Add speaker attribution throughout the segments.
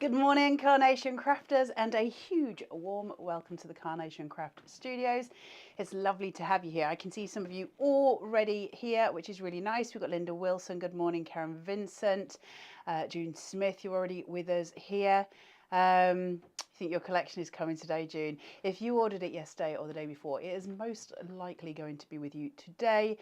Speaker 1: Good morning, Carnation Crafters, and a huge warm welcome to the Carnation Craft Studios. It's lovely to have you here. I can see some of you already here, which is really nice. We've got Linda Wilson, good morning, Karen Vincent, June Smith, you're already with us here. I think your collection is coming today, June. If you ordered it yesterday or the day before, it is most likely going to be with you today,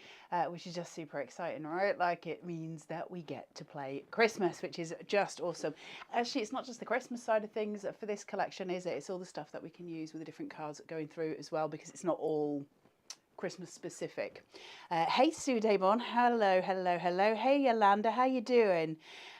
Speaker 1: which is just super exciting, right? Like, it means that we get to play Christmas, which is just awesome. Actually, it's not just the Christmas side of things for this collection, is it? It's all the stuff that we can use with the different cards going through as well, because it's not all Christmas specific. Hey Sue Daybon, hello. Hey Yolanda, how you doing?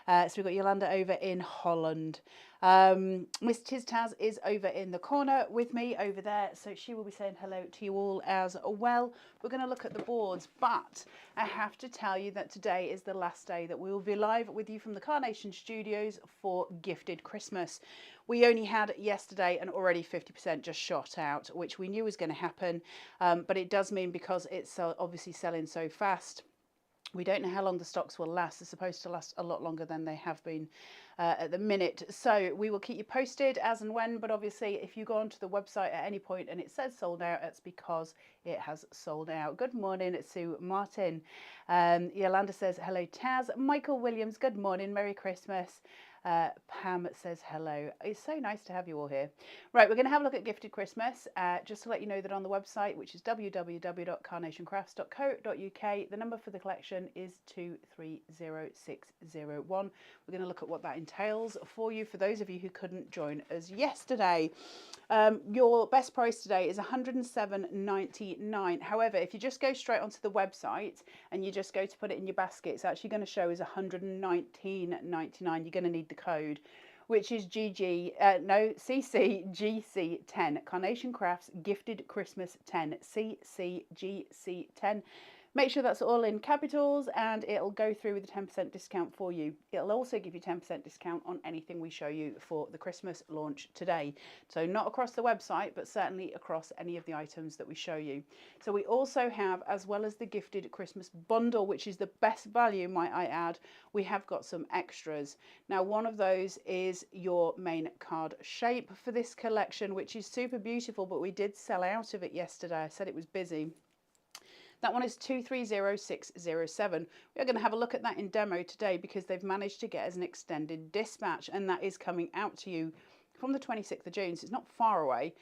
Speaker 1: So we've got Yolanda over in Holland. Miss Tiztaz is over in the corner with me over there, so she will be saying hello to you all as well. We're going to look at the boards, but I have to tell you that today is the last day that we will be live with you from the Carnation Studios for Gifted Christmas. We only had yesterday and already 50% just shot out, which we knew was going to happen, but it does mean because it's obviously selling so fast, we don't know how long the stocks will last. They're supposed to last a lot longer than they have been at the minute. So we will keep you posted as and when, but obviously if you go onto the website at any point and it says sold out, it's because it has sold out. Good morning, Sue Martin. Yolanda says, hello, Taz. Michael Williams, good morning, Merry Christmas. Pam says hello. It's so nice to have you all here. Right, we're going to have a look at Gifted Christmas. Just to let you know that on the website, which is www.carnationcrafts.co.uk, the number for the collection is 230601. We're going to look at what that entails for you, for those of you who couldn't join us yesterday. Your best price today is £107.99. However, if you just go straight onto the website and you just go to put it in your basket, it's actually going to show as £119.99. You're going to need the code, which is CCGC10, Carnation Crafts Gifted Christmas 10, CCGC10. Make sure that's all in capitals and it'll go through with a 10% discount for you. It'll also give you 10% discount on anything we show you for the Christmas launch today. So not across the website, but certainly across any of the items that we show you. So we also have, as well as the Gifted Christmas bundle, which is the best value, might I add, we have got some extras. Now, one of those is your main card shape for this collection, which is super beautiful, but we did sell out of it yesterday. I said it was busy. That one is 230607. We're going to have a look at that in demo today because they've managed to get us an extended dispatch, and that is coming out to you from the 26th of June, so it's not far away.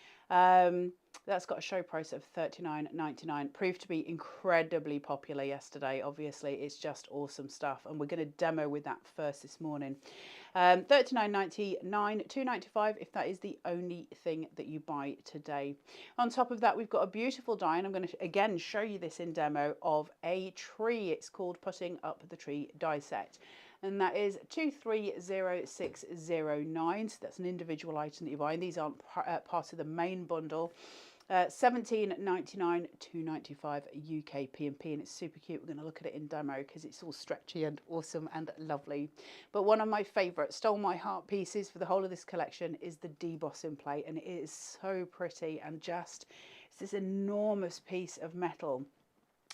Speaker 1: That's got a show price of $39.99. Proved to be incredibly popular yesterday. Obviously, it's just awesome stuff, and we're going to demo with that first this morning. $39.99, $2.95 if that is the only thing that you buy today. On top of that, we've got a beautiful die, and I'm going to again show you this in demo, of a tree. It's called Putting Up the Tree die set, and that is 230609. So that's an individual item that you buy, and these aren't part of the main bundle. $17.99, $2.95 UK P&P, and it's super cute. We're going to look at it in demo because it's all stretchy and awesome and lovely. But one of my favourite, stole my heart pieces for the whole of this collection is the debossing plate, and it is so pretty, and just it's this enormous piece of metal.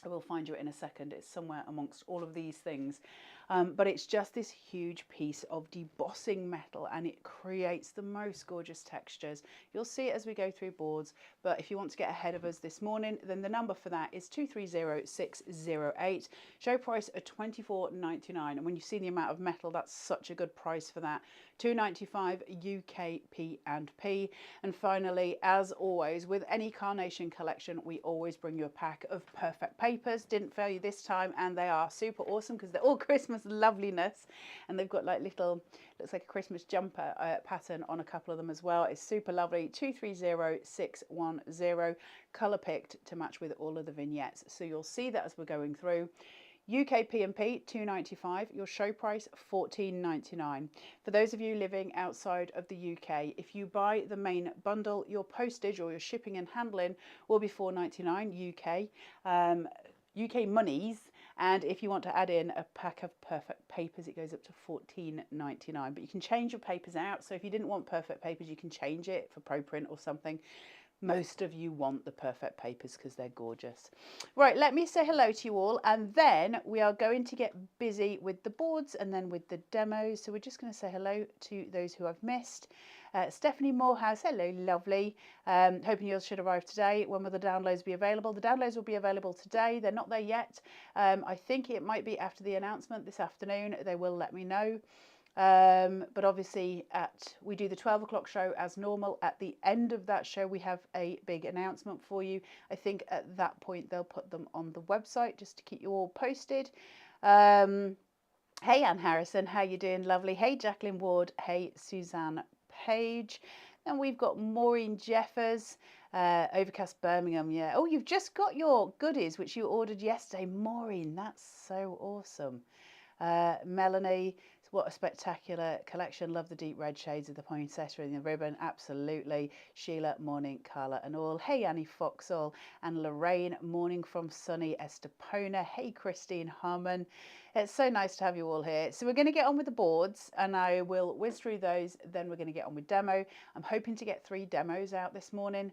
Speaker 1: I will find you it in a second. It's somewhere amongst all of these things. But it's just this huge piece of debossing metal, and it creates the most gorgeous textures. You'll see it as we go through boards, but if you want to get ahead of us this morning, then the number for that is 230608. Show price at $24.99, and when you see the amount of metal, that's such a good price for that. $2.95 UK P&P. And finally, as always, with any Carnation collection, we always bring you a pack of perfect papers. Didn't fail you this time, and they are super awesome because they're all Christmas loveliness, and they've got like little, looks like a Christmas jumper pattern on a couple of them as well. It's super lovely. 230610, color picked to match with all of the vignettes, so you'll see that as we're going through. UK P&P $2.95, your show price $14.99. For those of you living outside of the UK, if you buy the main bundle, your postage or your shipping and handling will be $4.99 UK. UK monies, and if you want to add in a pack of perfect papers, it goes up to $14.99. But you can change your papers out, so if you didn't want perfect papers, you can change it for pro print or something. most of you want the perfect papers because they're gorgeous. Right, let me say hello to you all, and then we are going to get busy with the boards and then with the demos. So we're just going to say hello to those who I've missed. Stephanie Morehouse, hello, lovely. Hoping yours should arrive today. When will the downloads be available? The downloads will be available today. They're not there yet. I think it might be after the announcement this afternoon. They will let me know. But obviously we do the 12 o'clock show as normal. At the end of that show, we have a big announcement for you. I think at that point, they'll put them on the website just to keep you all posted. Hey, Anne Harrison, how you doing? Lovely. Hey, Jacqueline Ward. Hey, Suzanne Page. Then we've got Maureen Jeffers, Overcast Birmingham. Yeah. Oh, you've just got your goodies, which you ordered yesterday. Maureen, that's so awesome. Melanie, what a spectacular collection. Love the deep red shades of the poinsettia and the ribbon. Absolutely. Sheila, morning. Carla and all. Hey, Annie Foxall and Lorraine, morning from sunny Estepona. Hey, Christine Harmon. It's so nice to have you all here. So we're going to get on with the boards and I will whiz through those. Then we're going to get on with demo. I'm hoping to get 3 demos out this morning.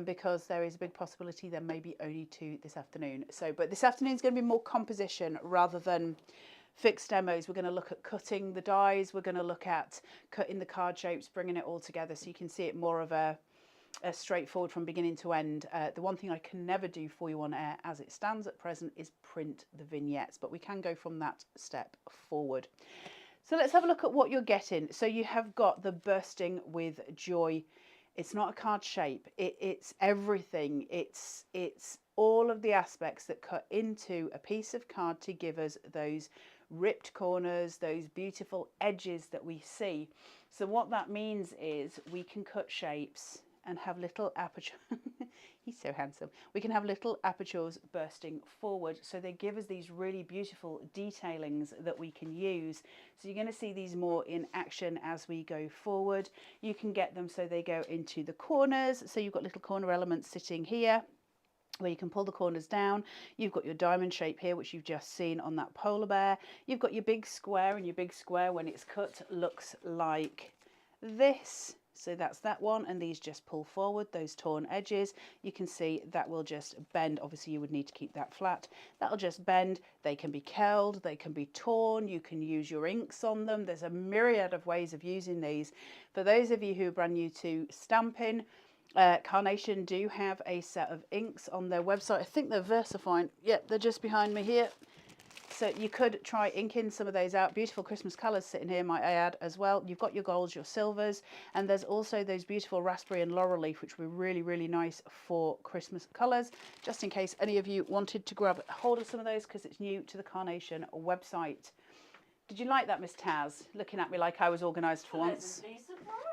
Speaker 1: Because there is a big possibility there may be only 2 this afternoon. But this afternoon is going to be more composition rather than fixed demos. We're going to look at cutting the dies. We're going to look at cutting the card shapes, bringing it all together so you can see it more of a straightforward from beginning to end. The one thing I can never do for you on air as it stands at present is print the vignettes, but we can go from that step forward. So let's have a look at what you're getting. So you have got the Bursting with Joy. It's not a card shape. It's everything. It's all of the aspects that cut into a piece of card to give us those ripped corners, those beautiful edges that we see. So what that means is we can cut shapes and have little aperture. He's so handsome. We can have little apertures bursting forward. So they give us these really beautiful detailings that we can use. So you're going to see these more in action as we go forward. You can get them so they go into the corners. So you've got little corner elements sitting here, where you can pull the corners down. You've got your diamond shape here, which you've just seen on that polar bear. You've got your big square, and your big square when it's cut looks like this. So that's that one, and these just pull forward, those torn edges. You can see that will just bend. Obviously you would need to keep that flat. That'll just bend. They can be curled, they can be torn, you can use your inks on them. There's a myriad of ways of using these. For those of you who are brand new to stamping, Carnation do have a set of inks on their website. I think they're VersaFine. Yep, they're just behind me here. So you could try inking some of those out. Beautiful Christmas colours sitting here, might I add, as well. You've got your golds, your silvers, and there's also those beautiful raspberry and laurel leaf, which were really, really nice for Christmas colours, just in case any of you wanted to grab hold of some of those because it's new to the Carnation website. Did you like that, Miss Taz? Looking at me like I was organised for once.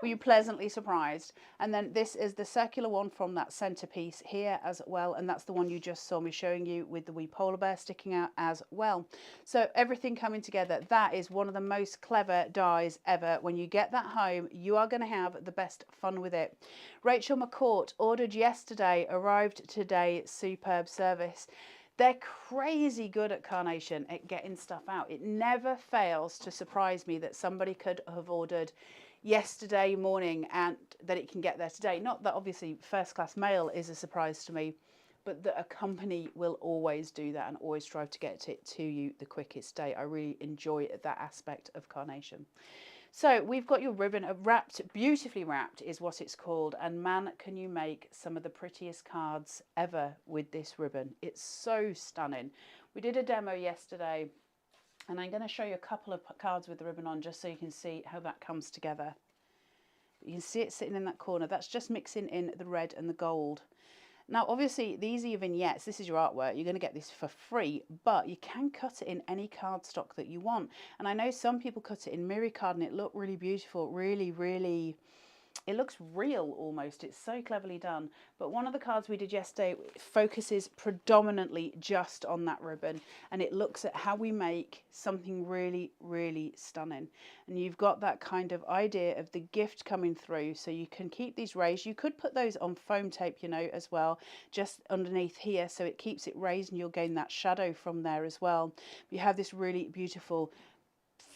Speaker 1: Were you pleasantly surprised? And then this is the circular one from that centerpiece here as well. And that's the one you just saw me showing you with the wee polar bear sticking out as well. So everything coming together. That is one of the most clever dies ever. When you get that home, you are going to have the best fun with it. Rachel McCourt, ordered yesterday, arrived today. Superb service. They're crazy good at Carnation at getting stuff out. It never fails to surprise me that somebody could have ordered yesterday morning and that it can get there today. Not that obviously first class mail is a surprise to me, but that a company will always do that and always strive to get it to you the quickest day. I really enjoy that aspect of Carnation. So we've got your ribbon wrapped, beautifully wrapped is what it's called. And man, can you make some of the prettiest cards ever with this ribbon. It's so stunning. We did a demo yesterday and I'm going to show you a couple of cards with the ribbon on just so you can see how that comes together. You can see it sitting in that corner. That's just mixing in the red and the gold. Now, obviously, these are your vignettes. This is your artwork. You're going to get this for free, but you can cut it in any cardstock that you want. And I know some people cut it in Miri card and it looked really beautiful, really, really... It looks real almost. It's so cleverly done. But one of the cards we did yesterday focuses predominantly just on that ribbon. And it looks at how we make something really, really stunning. And you've got that kind of idea of the gift coming through. So you can keep these raised. You could put those on foam tape, you know, as well, just underneath here. So it keeps it raised and you'll gain that shadow from there as well. You have this really beautiful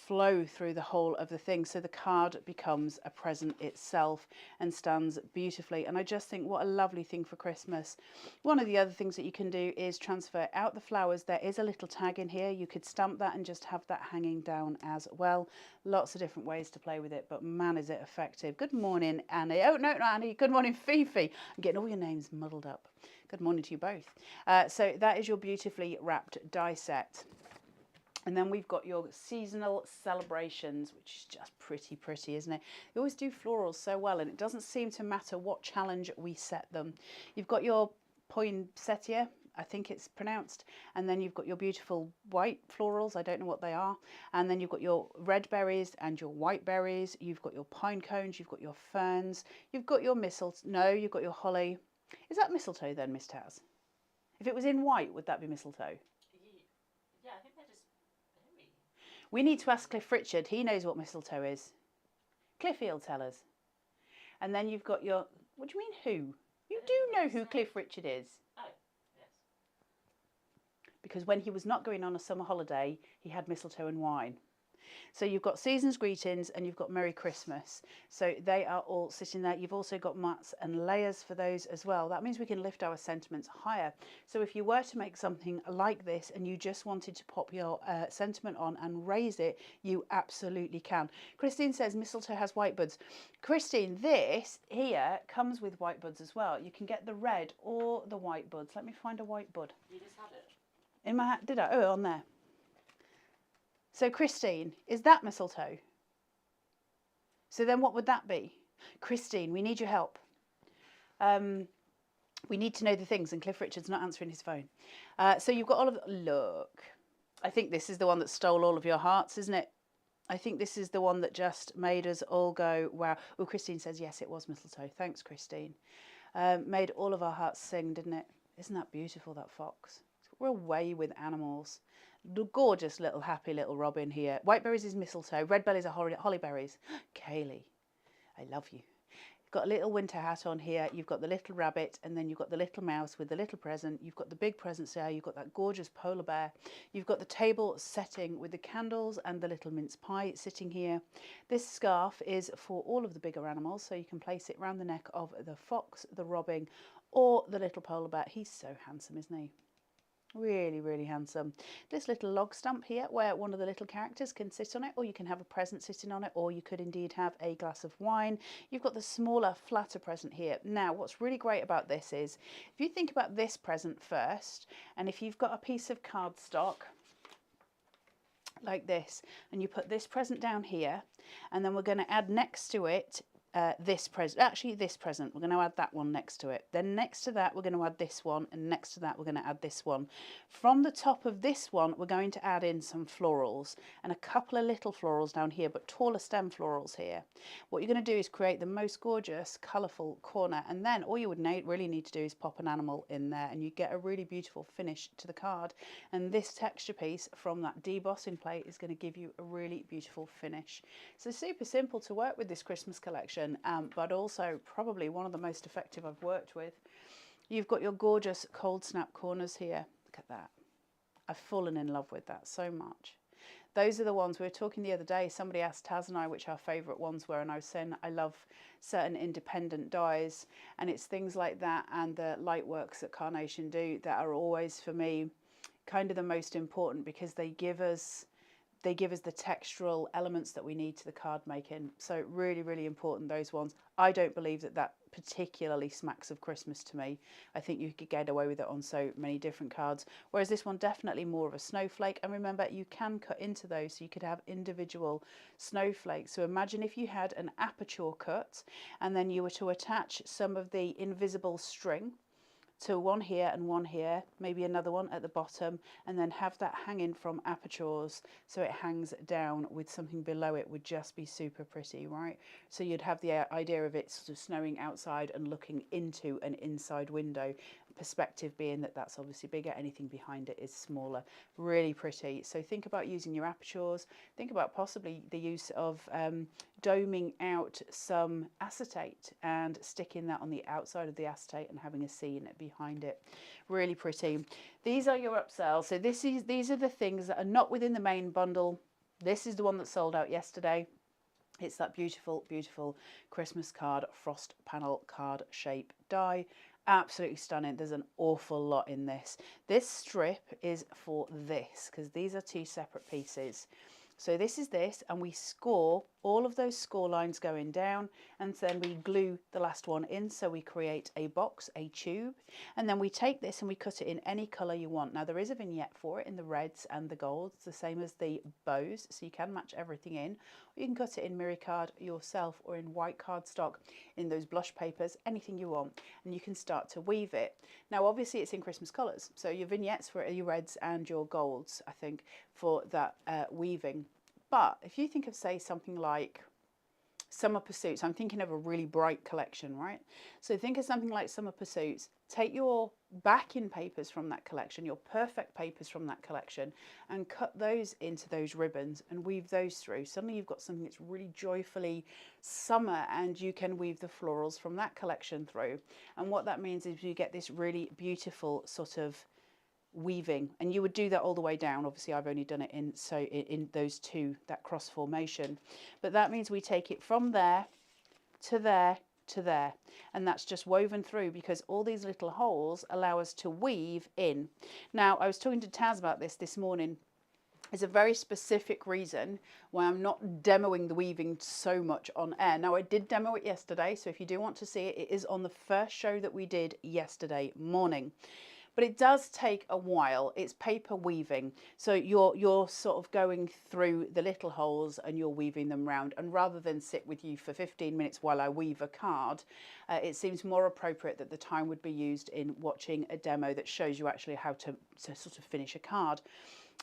Speaker 1: flow through the whole of the thing, so the card becomes a present itself and stands beautifully. And I just think what a lovely thing for Christmas. One of the other things that you can do is transfer out the flowers. There is a little tag in here. You could stamp that and just have that hanging down as well. Lots of different ways to play with it, but man, is it effective. Good morning, Annie. Oh, no, not Annie. Good morning, Fifi. I'm getting all your names muddled up. Good morning to you both. So that is your beautifully wrapped die set. And then we've got your seasonal celebrations, which is just pretty, isn't it? You always do florals so well, and it doesn't seem to matter what challenge we set them. You've got your poinsettia, I think it's pronounced, and then you've got your beautiful white florals, I don't know what they are, and then you've got your red berries and your white berries, you've got your pine cones, you've got your ferns, you've got your mistletoe, no, you've got your holly. Is that mistletoe then, Miss Taz? If it was in white, would that be mistletoe?
Speaker 2: Yeah, I think they're just berry.
Speaker 1: We need to ask Cliff Richard. He knows what mistletoe is. Cliffy'll tell us. And then you've got your... What do you mean who? You do know who Cliff Richard is.
Speaker 2: Oh, yes.
Speaker 1: Because when he was not going on a summer holiday, he had mistletoe and wine. So you've got Season's Greetings and you've got Merry Christmas. So they are all sitting there. You've also got mats and layers for those as well. That means we can lift our sentiments higher. So if you were to make something like this and you just wanted to pop your sentiment on and raise it, you absolutely can. Christine says mistletoe has white buds. Christine, this here comes with white buds as well. You can get the red or the white buds. Let me find a white bud.
Speaker 2: You just had it.
Speaker 1: In my hat, did I? Oh, on there. So Christine, is that mistletoe? So then what would that be? Christine, we need your help. We need to know the things, and Cliff Richard's not answering his phone. So you've got all of... Look, I think this is the one that stole all of your hearts, isn't it? I think this is the one that just made us all go, wow. Oh, Christine says, yes, it was mistletoe. Thanks, Christine. Made all of our hearts sing, didn't it? Isn't that beautiful, that fox? We're away with animals. The gorgeous little happy little robin here. White berries is mistletoe. Red berries are holly berries. Kaylee, I love you. You've got a little winter hat on here. You've got the little rabbit, and then you've got the little mouse with the little present. You've got the big presents there. You've got that gorgeous polar bear. You've got the table setting with the candles and the little mince pie sitting here. This scarf is for all of the bigger animals, so you can place it around the neck of the fox, the robin, or the little polar bear. He's so handsome, isn't he? Really handsome. This little log stump here where one of the little characters can sit on it, or you can have a present sitting on it, or you could indeed have a glass of wine. You've got the smaller, flatter present here. Now, what's really great about this is, if you think about this present first, and if you've got a piece of cardstock like this, and you put this present down here, and then we're going to add next to it this present, we're going to add that one next to it. Then next to that, we're going to add this one, and next to that, we're going to add this one. From the top of this one, we're going to add in some florals and a couple of little florals down here, but taller stem florals here. What you're going to do is create the most gorgeous, colourful corner, and then all you would really need to do is pop an animal in there, and you get a really beautiful finish to the card. And this texture piece from that debossing plate is going to give you a really beautiful finish. So super simple to work with this Christmas collection. But also probably one of the most effective I've worked with. You've got your gorgeous cold snap corners here. Look at that. I've fallen in love with that so much. Those are the ones we were talking the other day. Somebody asked Taz and I which our favourite ones were, and I was saying I love certain independent dies, and it's things like that and the light works that Carnation do that are always for me kind of the most important, because they give us the textural elements that we need to the card making. So really important, those ones. I don't believe that particularly smacks of Christmas to me. I think you could get away with it on so many different cards, whereas this one definitely more of a snowflake. And remember, you can cut into those, so you could have individual snowflakes. So imagine if you had an aperture cut and then you were to attach some of the invisible string to one here and one here, maybe another one at the bottom, and then have that hanging from apertures so it hangs down with something below it, would just be super pretty, right? So you'd have the idea of it sort of snowing outside and looking into an inside window, perspective being that that's obviously bigger, anything behind it is smaller. Really pretty. So think about using your apertures, think about possibly the use of doming out some acetate and sticking that on the outside of the acetate and having a scene behind it. Really pretty. These are your upsells. So these are the things that are not within the main bundle. This is the one that sold out yesterday. It's that beautiful, beautiful Christmas card frost panel card shape die. Absolutely stunning. There's an awful lot in this. This strip is for this because these are two separate pieces. So this is this, and we score all of those score lines going down, and then we glue the last one in. So we create a box, a tube, and then we take this and we cut it in any colour you want. Now there is a vignette for it in the reds and the golds, the same as the bows, so you can match everything in. Or you can cut it in mirror card yourself or in white cardstock, in those blush papers, anything you want, and you can start to weave it. Now obviously it's in Christmas colours, so your vignettes for your reds and your golds, I think, for that weaving. But if you think of, say, something like Summer Pursuits, I'm thinking of a really bright collection, right? So think of something like Summer Pursuits. Take your backing papers from that collection, your perfect papers from that collection, and cut those into those ribbons and weave those through. Suddenly you've got something that's really joyfully summer, and you can weave the florals from that collection through. And what that means is you get this really beautiful sort of weaving, and you would do that all the way down. Obviously I've only done it in those two, that cross formation, but that means we take it from there to there to there, and that's just woven through because all these little holes allow us to weave in. Now I was talking to Taz about this morning. There's a very specific reason why I'm not demoing the weaving so much on air. Now I did demo it yesterday, so if you do want to see it, it is on the first show that we did yesterday morning. But it does take a while. It's paper weaving, so you're sort of going through the little holes and you're weaving them round. And rather than sit with you for 15 minutes while I weave a card, it seems more appropriate that the time would be used in watching a demo that shows you actually how to sort of finish a card.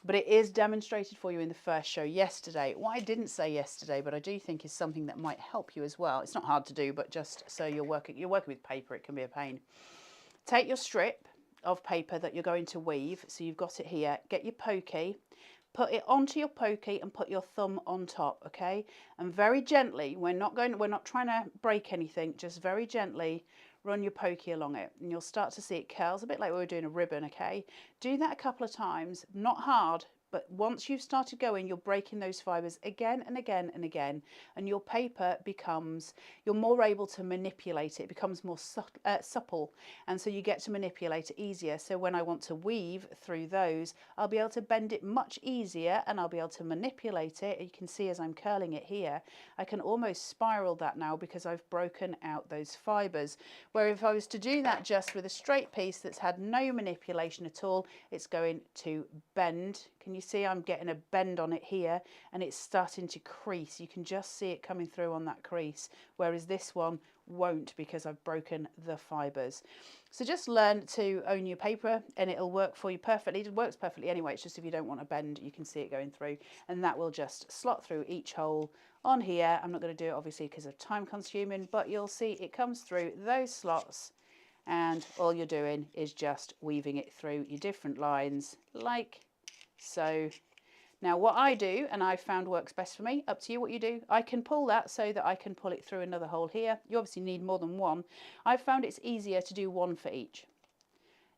Speaker 1: But it is demonstrated for you in the first show yesterday. What I didn't say yesterday, but I do think is something that might help you as well. It's not hard to do, but just so you're working with paper, it can be a pain. Take your strip of paper that you're going to weave, so you've got it here. Get your pokey, put it onto your pokey and put your thumb on top, okay? And very gently, we're not trying to break anything, just very gently run your pokey along it, and you'll start to see it curls a bit like we were doing a ribbon, okay? Do that a couple of times, not hard, but once you've started going, you're breaking those fibers again and again and again, and your paper becomes, you're more able to manipulate it. It becomes more supple, and so you get to manipulate it easier. So when I want to weave through those, I'll be able to bend it much easier, and I'll be able to manipulate it. You can see as I'm curling it here, I can almost spiral that now because I've broken out those fibers. Where if I was to do that just with a straight piece that's had no manipulation at all, it's going to bend. Can you see I'm getting a bend on it here, and it's starting to crease? You can just see it coming through on that crease, whereas this one won't because I've broken the fibers. So just learn to own your paper and it'll work for you perfectly. It works perfectly anyway. It's just if you don't want a bend, you can see it going through, and that will just slot through each hole on here. I'm not going to do it obviously because of time consuming, but you'll see it comes through those slots, and all you're doing is just weaving it through your different lines like so. Now what I do, and I found works best for me, up to you what you do, I can pull that so that I can pull it through another hole here. You obviously need more than one. I've found it's easier to do one for each.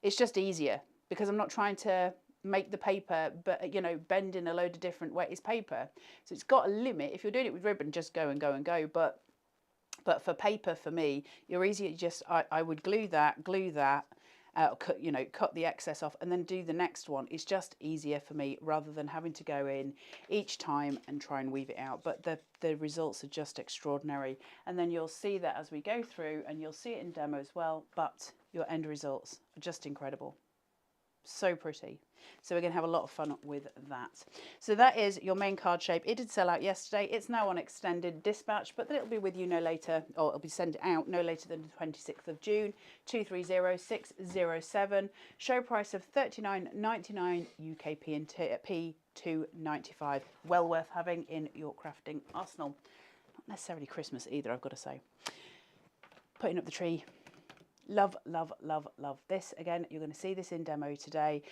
Speaker 1: It's just easier because I'm not trying to make the paper, but you know, bend in a load of different ways. It's paper, so it's got a limit. If you're doing it with ribbon, just go and go and go. But for paper, for me, you're easier. Just I would glue that, cut the excess off and then do the next one. It's just easier for me rather than having to go in each time and try and weave it out. But the results are just extraordinary, and then you'll see that as we go through, and you'll see it in demo as well, but your end results are just incredible. So pretty. So we're going to have a lot of fun with that. So that is your main card shape. It did sell out yesterday. It's now on extended dispatch, but it'll be with you no later, or it'll be sent out no later than the 26th of June, 230607. Show price of $39.99 UK P $2.95. Well worth having in your crafting arsenal. Not necessarily Christmas either, I've got to say. Putting up the tree. Love, love, love, love this. Again, you're going to see this in demo today.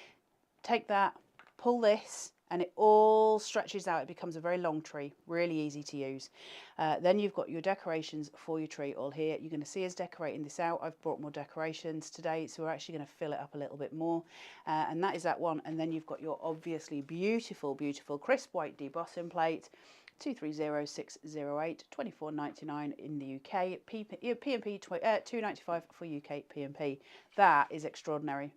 Speaker 1: Take that, pull this, and it all stretches out. It becomes a very long tree, really easy to use. Then you've got your decorations for your tree all here. You're going to see us decorating this out. I've brought more decorations today, so we're actually going to fill it up a little bit more. And that is that one. And then you've got your obviously beautiful, beautiful crisp white debossing plate. 230608, 24.99 in the UK. P&P 2.95 for UK P&P. That is extraordinary.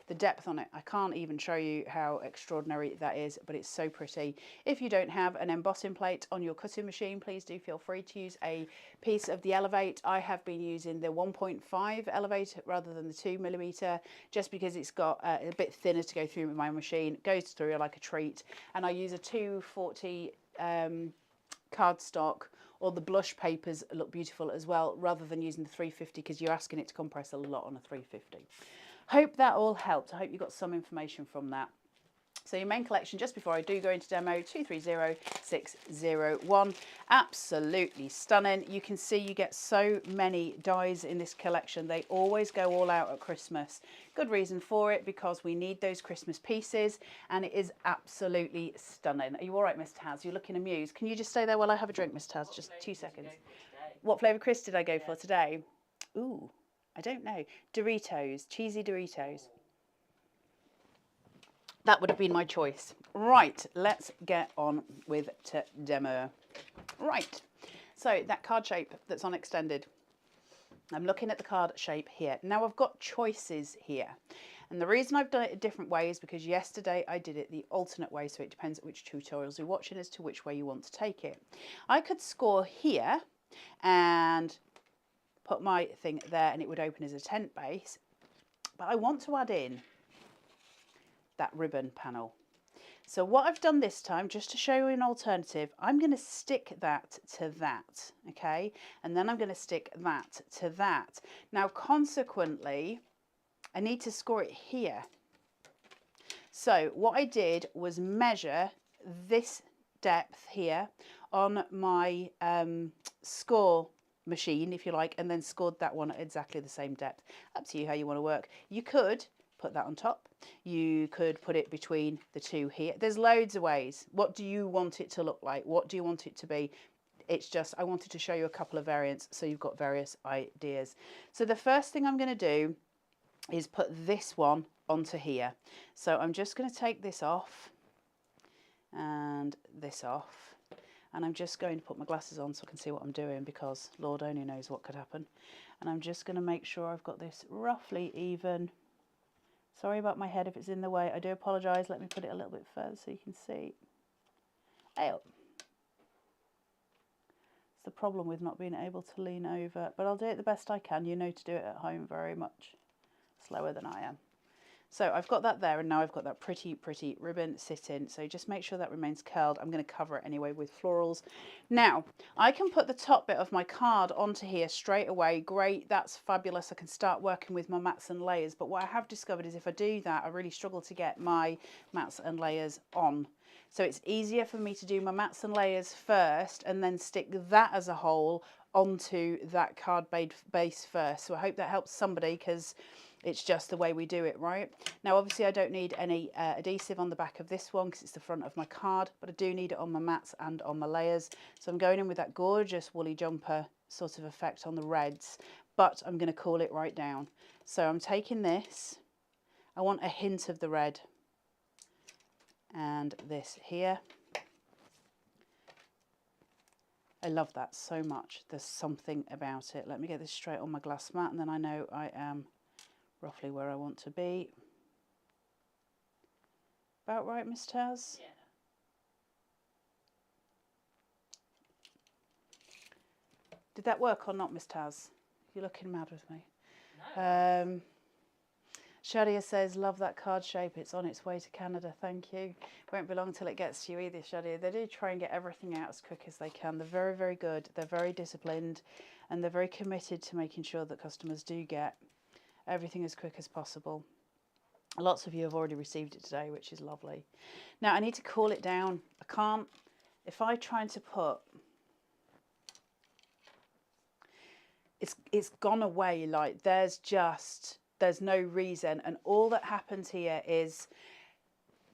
Speaker 1: The depth on it, I can't even show you how extraordinary that is, but it's so pretty. If you don't have an embossing plate on your cutting machine, please do feel free to use a piece of the Elevate. I have been using the 1.5 Elevate rather than the 2mm, just because it's got a bit thinner to go through with my machine. It goes through like a treat, and I use a 240 cardstock, or the blush papers look beautiful as well, rather than using the 350, because you're asking it to compress a lot on a 350. Hope that all helped. I hope you got some information from that. So your main collection, just before I do go into demo, 230601, absolutely stunning. You can see you get so many dies in this collection. They always go all out at Christmas. Good reason for it, because we need those Christmas pieces, and it is absolutely stunning. Are you all right, Miss Taz? You're looking amused. Can you just stay there while I have a drink, Miss Taz? Just 2 seconds. What flavour crisp did I go for today? Ooh, I don't know. Doritos, cheesy Doritos. That would have been my choice. Right, let's get on with the demo. Right, so that card shape that's on extended. I'm looking at the card shape here. Now I've got choices here. And the reason I've done it a different way is because yesterday I did it the alternate way, so it depends which tutorials you're watching as to which way you want to take it. I could score here and put my thing there and it would open as a tent base, but I want to add in that ribbon panel. So what I've done this time, just to show you an alternative, I'm going to stick that to that, okay? And then I'm going to stick that to that. Now, consequently, I need to score it here. So what I did was measure this depth here on my score machine, if you like, and then scored that one at exactly the same depth. Up to you how you want to work. You could put that on top. You could put it between the two here. There's loads of ways. What do you want it to look like? What do you want it to be? It's just, I wanted to show you a couple of variants so you've got various ideas. So the first thing I'm going to do is put this one onto here. So I'm just going to take this off and this off. And I'm just going to put my glasses on so I can see what I'm doing, because Lord only knows what could happen. And I'm just going to make sure I've got this roughly even. Sorry about my head if it's in the way. I do apologise. Let me put it a little bit further so you can see. Oh. It's the problem with not being able to lean over. But I'll do it the best I can. You know to do it at home very much slower than I am. So I've got that there, and now I've got that pretty, pretty ribbon sitting. So just make sure that remains curled. I'm going to cover it anyway with florals. Now, I can put the top bit of my card onto here straight away. Great, that's fabulous. I can start working with my mats and layers. But what I have discovered is if I do that, I really struggle to get my mats and layers on. So it's easier for me to do my mats and layers first and then stick that as a whole onto that card base first. So I hope that helps somebody, because it's just the way we do it, right? Now, obviously, I don't need any adhesive on the back of this one because it's the front of my card, but I do need it on my mats and on my layers. So I'm going in with that gorgeous woolly jumper sort of effect on the reds, but I'm going to cool it right down. So I'm taking this. I want a hint of the red. And this here. I love that so much. There's something about it. Let me get this straight on my glass mat, and then I know I am roughly where I want to be. About right, Miss Taz?
Speaker 2: Yeah.
Speaker 1: Did that work or not, Miss Taz? You're looking mad with me.
Speaker 2: No.
Speaker 1: Shadia says, love that card shape. It's on its way to Canada. Thank you. Won't be long till it gets to you either, Shadia. They do try and get everything out as quick as they can. They're very, very good. They're very disciplined, and they're very committed to making sure that customers do get everything as quick as possible. Lots of you have already received it today, which is lovely. Now, I need to cool it down. I can't, if I try to put, it's gone away. Like, there's no reason. And all that happens here is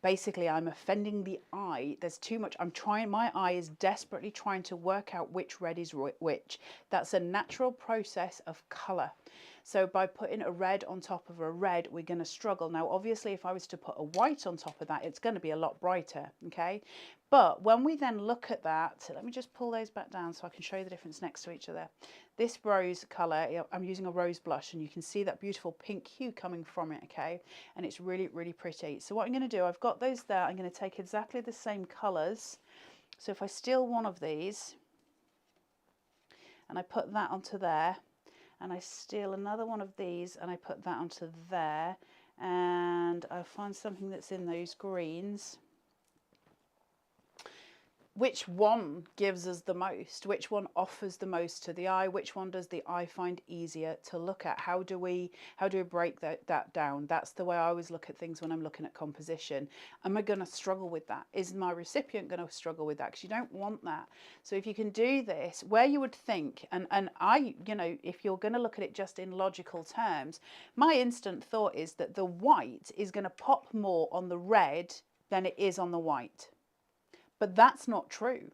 Speaker 1: basically I'm offending the eye. There's too much. My eye is desperately trying to work out which red is which. That's a natural process of colour. So by putting a red on top of a red, we're going to struggle. Now, obviously, if I was to put a white on top of that, it's going to be a lot brighter, okay? But when we then look at that, let me just pull those back down so I can show you the difference next to each other. This rose colour, I'm using a rose blush, and you can see that beautiful pink hue coming from it, okay? And it's really, really pretty. So what I'm going to do, I've got those there. I'm going to take exactly the same colours. So if I steal one of these and I put that onto there, and I steal another one of these and I put that onto there, and I find something that's in those greens. Which one gives us the most? Which one offers the most to the eye? Which one does the eye find easier to look at? How do we break that down? That's the way I always look at things when I'm looking at composition. Am I going to struggle with that? Is my recipient going to struggle with that? Because you don't want that. So if you can do this, where you would think, and I, you know, if you're going to look at it just in logical terms, my instant thought is that the white is going to pop more on the red than it is on the white. But that's not true.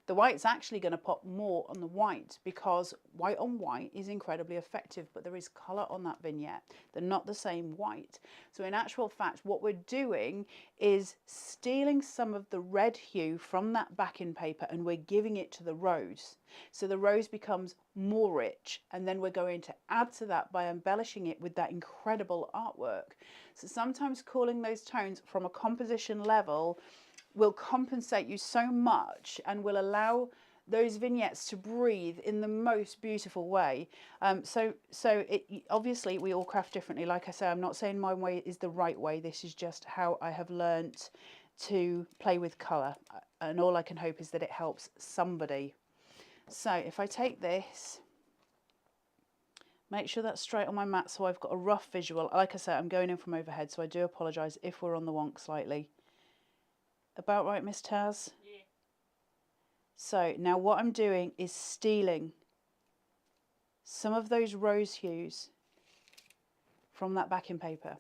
Speaker 1: The white's actually going to pop more on the white because white on white is incredibly effective, but there is colour on that vignette. They're not the same white. So in actual fact, what we're doing is stealing some of the red hue from that backing paper and we're giving it to the rose. So the rose becomes more rich, and then we're going to add to that by embellishing it with that incredible artwork. So sometimes calling those tones from a composition level will compensate you so much and will allow those vignettes to breathe in the most beautiful way. So obviously we all craft differently. Like I say, I'm not saying my way is the right way. This is just how I have learnt to play with colour, and all I can hope is that it helps somebody. So if I take this, make sure that's straight on my mat so I've got a rough visual. Like I say, I'm going in from overhead, so I do apologise if we're on the wonk slightly. About right, Miss Taz?
Speaker 2: Yeah.
Speaker 1: So now what I'm doing is stealing some of those rose hues from that backing paper.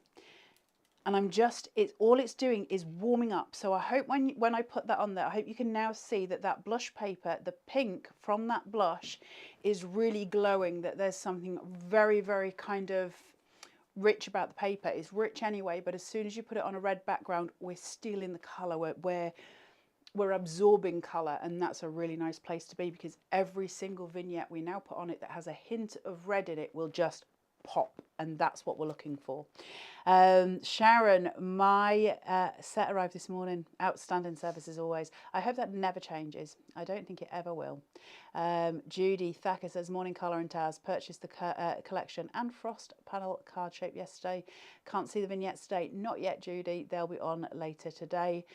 Speaker 1: And I'm just, all it's doing is warming up. So I hope when I put that on there, I hope you can now see that that blush paper, the pink from that blush is really glowing, that there's something very, very kind of rich about the paper. It's rich anyway, but as soon as you put it on a red background, we're stealing the colour, we're absorbing colour, and that's a really nice place to be, because every single vignette we now put on it that has a hint of red in it will just pop, and that's what we're looking for. Sharon, my set arrived this morning. Outstanding service as always. I hope that never changes. I don't think it ever will. Judy Thacker says, morning Carla and Taz, purchased the collection and frost panel card shape yesterday. Can't see the vignettes today. Not yet, Judy. They'll be on later today.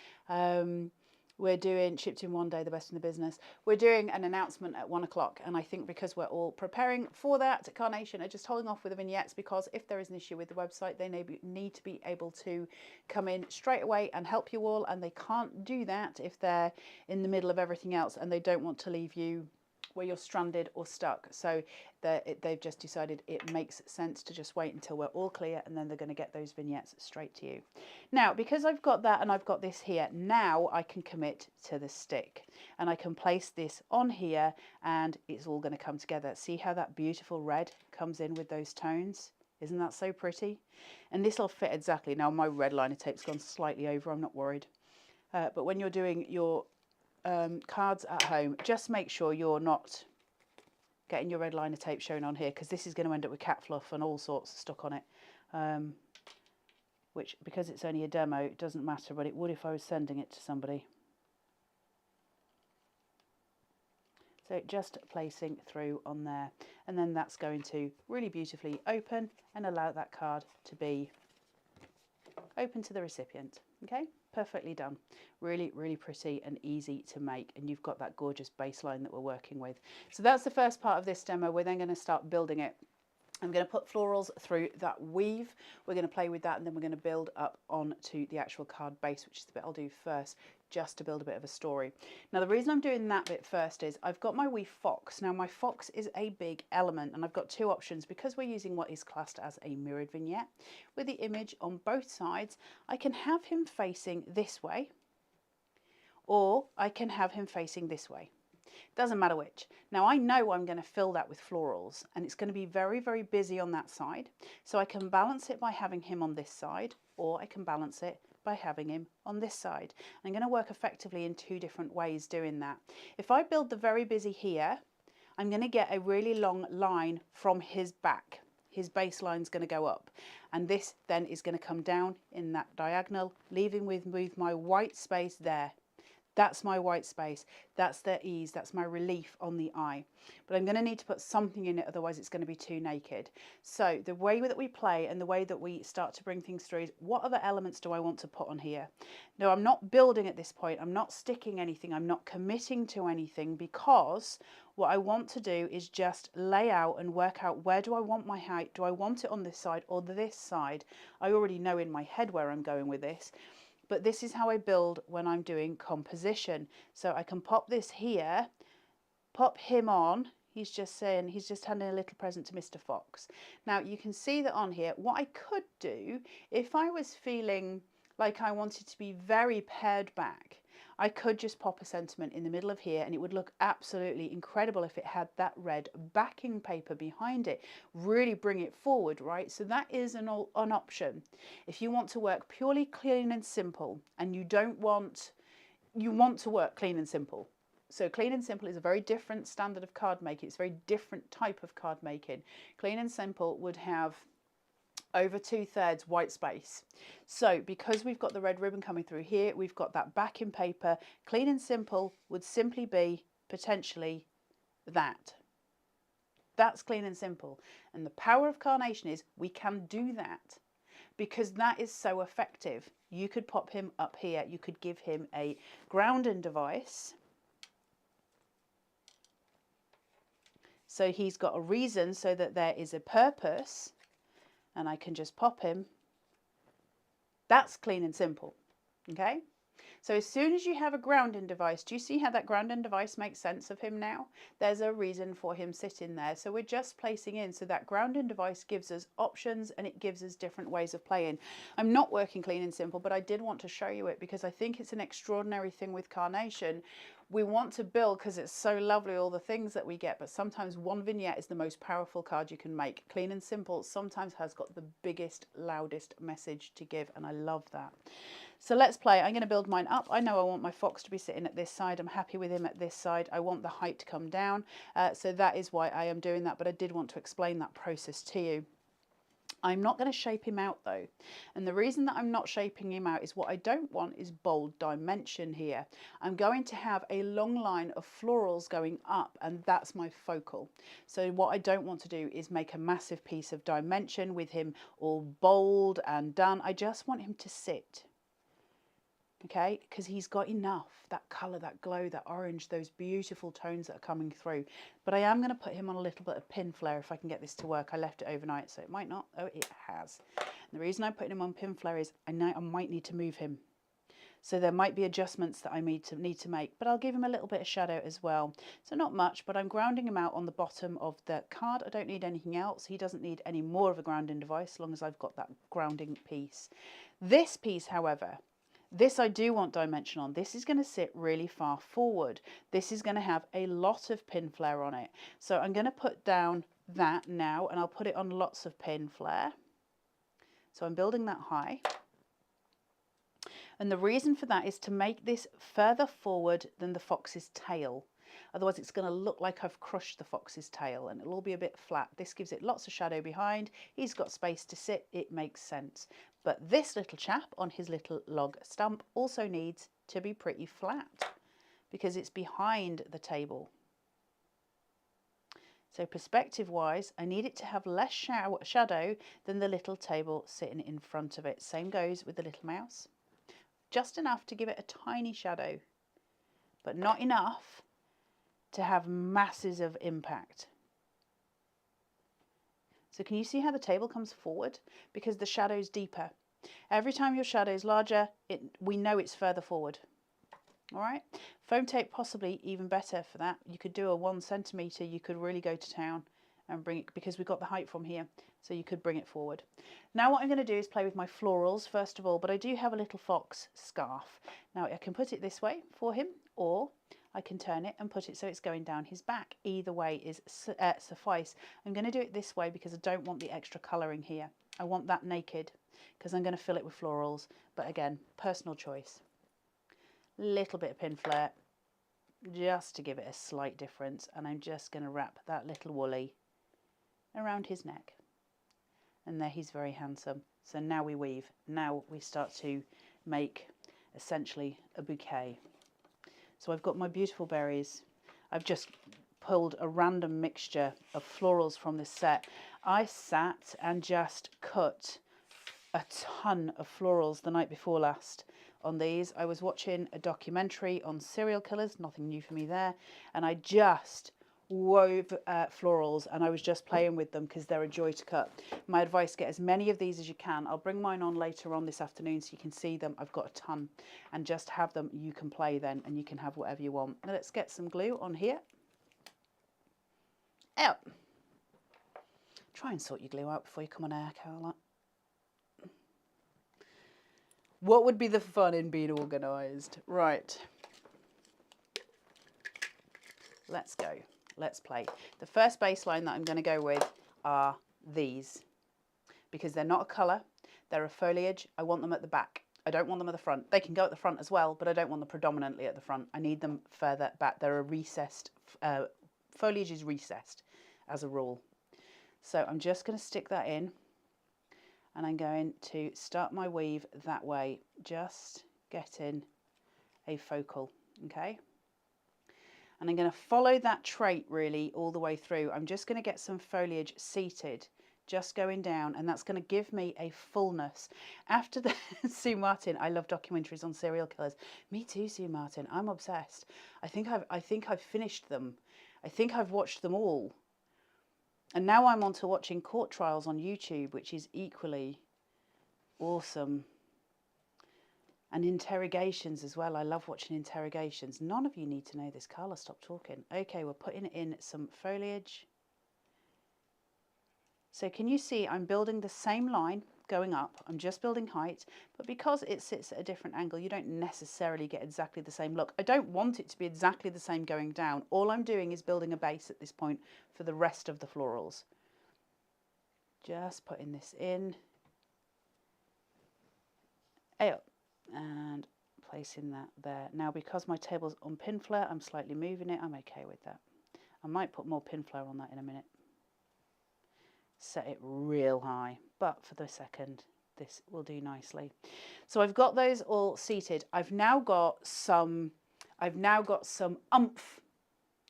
Speaker 1: We're doing shipped in one day, the best in the business. We're doing an announcement at 1 o'clock, and I think because we're all preparing for that, Carnation are just holding off with the vignettes, because if there is an issue with the website, they need to be able to come in straight away and help you all, and they can't do that if they're in the middle of everything else and they don't want to leave you where you're stranded or stuck. So they've just decided it makes sense to just wait until we're all clear, and then they're going to get those vignettes straight to you. Now, because I've got that and I've got this here, now I can commit to the stick, and I can place this on here and it's all going to come together. See how that beautiful red comes in with those tones? Isn't that so pretty? And this will fit exactly. Now my red liner tape's gone slightly over, I'm not worried. But when you're doing your cards at home, just make sure you're not getting your red liner tape shown on here, because this is going to end up with cat fluff and all sorts stuck on it, which, because it's only a demo, it doesn't matter, but it would if I was sending it to somebody. So just placing through on there, and then that's going to really beautifully open and allow that card to be open to the recipient. Okay, perfectly done. Really, really pretty and easy to make, and you've got that gorgeous baseline that we're working with. So that's the first part of this demo. We're then going to start building it. I'm going to put florals through that weave. We're going to play with that, and then we're going to build up onto the actual card base, which is the bit I'll do first. just to build a bit of a story. Now the reason I'm doing that bit first is I've got my wee fox. Now my fox is a big element, and I've got two options because we're using what is classed as a mirrored vignette. With the image on both sides, I can have him facing this way, or I can have him facing this way. Doesn't matter which. Now I know I'm going to fill that with florals, and it's going to be very, very busy on that side. So I can balance it by having him on this side, or I can balance it by having him on this side. I'm going to work effectively in two different ways doing that. If I build the very busy here, I'm going to get a really long line from his back. His baseline is going to go up, and this then is going to come down in that diagonal, leaving with my white space there. That's my white space. That's the ease. That's my relief on the eye. But I'm going to need to put something in it, otherwise it's going to be too naked. So the way that we play and the way that we start to bring things through is, what other elements do I want to put on here? No, I'm not building at this point. I'm not sticking anything. I'm not committing to anything, because what I want to do is just lay out and work out, where do I want my height? Do I want it on this side or this side? I already know in my head where I'm going with this. But this is how I build when I'm doing composition. So I can pop this here, pop him on. He's just saying, he's just handing a little present to Mr. Fox. Now you can see that on here, what I could do, if I was feeling like I wanted to be very pared back, I could just pop a sentiment in the middle of here, and it would look absolutely incredible if it had that red backing paper behind it. Really bring it forward, right? So that is an option. If you want to work purely clean and simple, and you want to work clean and simple. So clean and simple is a very different standard of card making. It's a very different type of card making. Clean and simple would have over 2/3 white space. So because we've got the red ribbon coming through here, we've got that backing paper. Clean and simple would simply be potentially that. That's clean and simple. And the power of Carnation is we can do that, because that is so effective. You could pop him up here. You could give him a grounding device. So he's got a reason, so that there is a purpose. And I can just pop him. That's clean and simple, okay? So as soon as you have a grounding device, do you see how that grounding device makes sense of him now? There's a reason for him sitting there. So we're just placing in, so that grounding device gives us options, and it gives us different ways of playing. I'm not working clean and simple, but I did want to show you it because I think it's an extraordinary thing with Carnation. We want to build because it's so lovely, all the things that we get, but sometimes one vignette is the most powerful card you can make. Clean and simple sometimes has got the biggest, loudest message to give, and I love that. So let's play. I'm going to build mine up. I know I want my fox to be sitting at this side. I'm happy with him at this side. I want the height to come down. So that is why I am doing that, but I did want to explain that process to you. I'm not going to shape him out though. And the reason that I'm not shaping him out is what I don't want is bold dimension here. I'm going to have a long line of florals going up, and that's my focal. So what I don't want to do is make a massive piece of dimension with him all bold and done. I just want him to sit. Okay, because he's got enough, that colour, that glow, that orange, those beautiful tones that are coming through. But I am going to put him on a little bit of pin flare if I can get this to work. I left it overnight, so it might not. Oh, it has. And the reason I'm putting him on pin flare is I know I might need to move him. So there might be adjustments that I need to make, but I'll give him a little bit of shadow as well. So not much, but I'm grounding him out on the bottom of the card. I don't need anything else. He doesn't need any more of a grounding device as long as I've got that grounding piece. This piece, however, this I do want dimension on. This is going to sit really far forward. This is going to have a lot of pin flare on it. So I'm going to put down that now, and I'll put it on lots of pin flare. So I'm building that high. And the reason for that is to make this further forward than the fox's tail. Otherwise it's going to look like I've crushed the fox's tail, and it'll all be a bit flat. This gives it lots of shadow behind. He's got space to sit. It makes sense. But this little chap on his little log stump also needs to be pretty flat because it's behind the table. So perspective wise, I need it to have less shadow than the little table sitting in front of it. Same goes with the little mouse. Just enough to give it a tiny shadow, but not enough to have masses of impact. So can you see how the table comes forward? Because the shadow's deeper. Every time your shadow is larger, we know it's further forward. All right, foam tape possibly even better for that. You could do a 1 centimetre, you could really go to town and bring it, because we've got the height from here, so you could bring it forward. Now what I'm going to do is play with my florals first of all, but I do have a little fox scarf. Now I can put it this way for him, or I can turn it and put it so it's going down his back. Either way is suffice. I'm going to do it this way because I don't want the extra colouring here. I want that naked because I'm going to fill it with florals, but again, personal choice. Little bit of pin flare just to give it a slight difference, and I'm just going to wrap that little woolly around his neck, and there he's very handsome. So now we weave. Now we start to make essentially a bouquet. So I've got my beautiful berries. I've just pulled a random mixture of florals from this set. I sat and just cut a ton of florals the night before last on these. I was watching a documentary on serial killers, nothing new for me there, and I just wove florals, and I was just playing with them because they're a joy to cut. My advice, get as many of these as you can. I'll bring mine on later on this afternoon so you can see them. I've got a ton, and just have them. You can play then, and you can have whatever you want. Now let's get some glue on here. Out. Try and sort your glue out before you come on air, Carla. What would be the fun in being organised? Right. Let's go. Let's play. The first baseline that I'm going to go with are these, because they're not a colour, they're a foliage. I want them at the back. I don't want them at the front. They can go at the front as well, but I don't want them predominantly at the front. I need them further back. They're a recessed, foliage is recessed as a rule. So I'm just going to stick that in, and I'm going to start my weave that way, just getting a focal, okay? And I'm going to follow that trait really all the way through. I'm just going to get some foliage seated, just going down, and that's going to give me a fullness. After the Sue Martin, I love documentaries on serial killers. Me too, Sue Martin. I'm obsessed. I think I've finished them. I think I've watched them all. And now I'm on to watching court trials on YouTube, which is equally awesome. And interrogations as well. I love watching interrogations. None of you need to know this. Carla, stop talking. Okay, we're putting in some foliage. So can you see I'm building the same line going up. I'm just building height, but because it sits at a different angle, you don't necessarily get exactly the same look. I don't want it to be exactly the same going down. All I'm doing is building a base at this point for the rest of the florals. Just putting this in. Up. And placing that there. Now because my table's on pin flare, I'm slightly moving it. I'm okay with that. I might put more pin flare on that in a minute. Set it real high, but for the second this will do nicely. So I've got those all seated. I've now got some oomph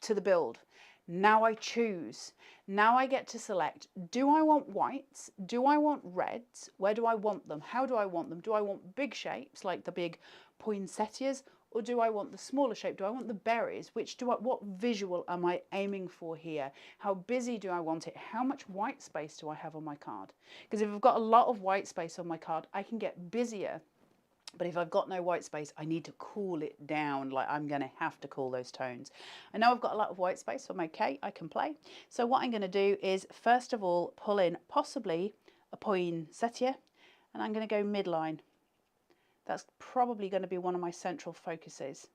Speaker 1: to the build. Now I choose. Now I get to select, do I want whites? Do I want reds? Where do I want them? How do I want them? Do I want big shapes like the big poinsettias, or do I want the smaller shape? Do I want the berries? What visual am I aiming for here? How busy do I want it? How much white space do I have on my card? Because if I've got a lot of white space on my card, I can get busier. But if I've got no white space, I need to cool it down. Like I'm going to have to cool those tones. I know I've got a lot of white space, so I'm okay. I can play. So what I'm going to do is, first of all, pull in possibly a poinsettia, and I'm going to go midline. That's probably going to be one of my central focuses.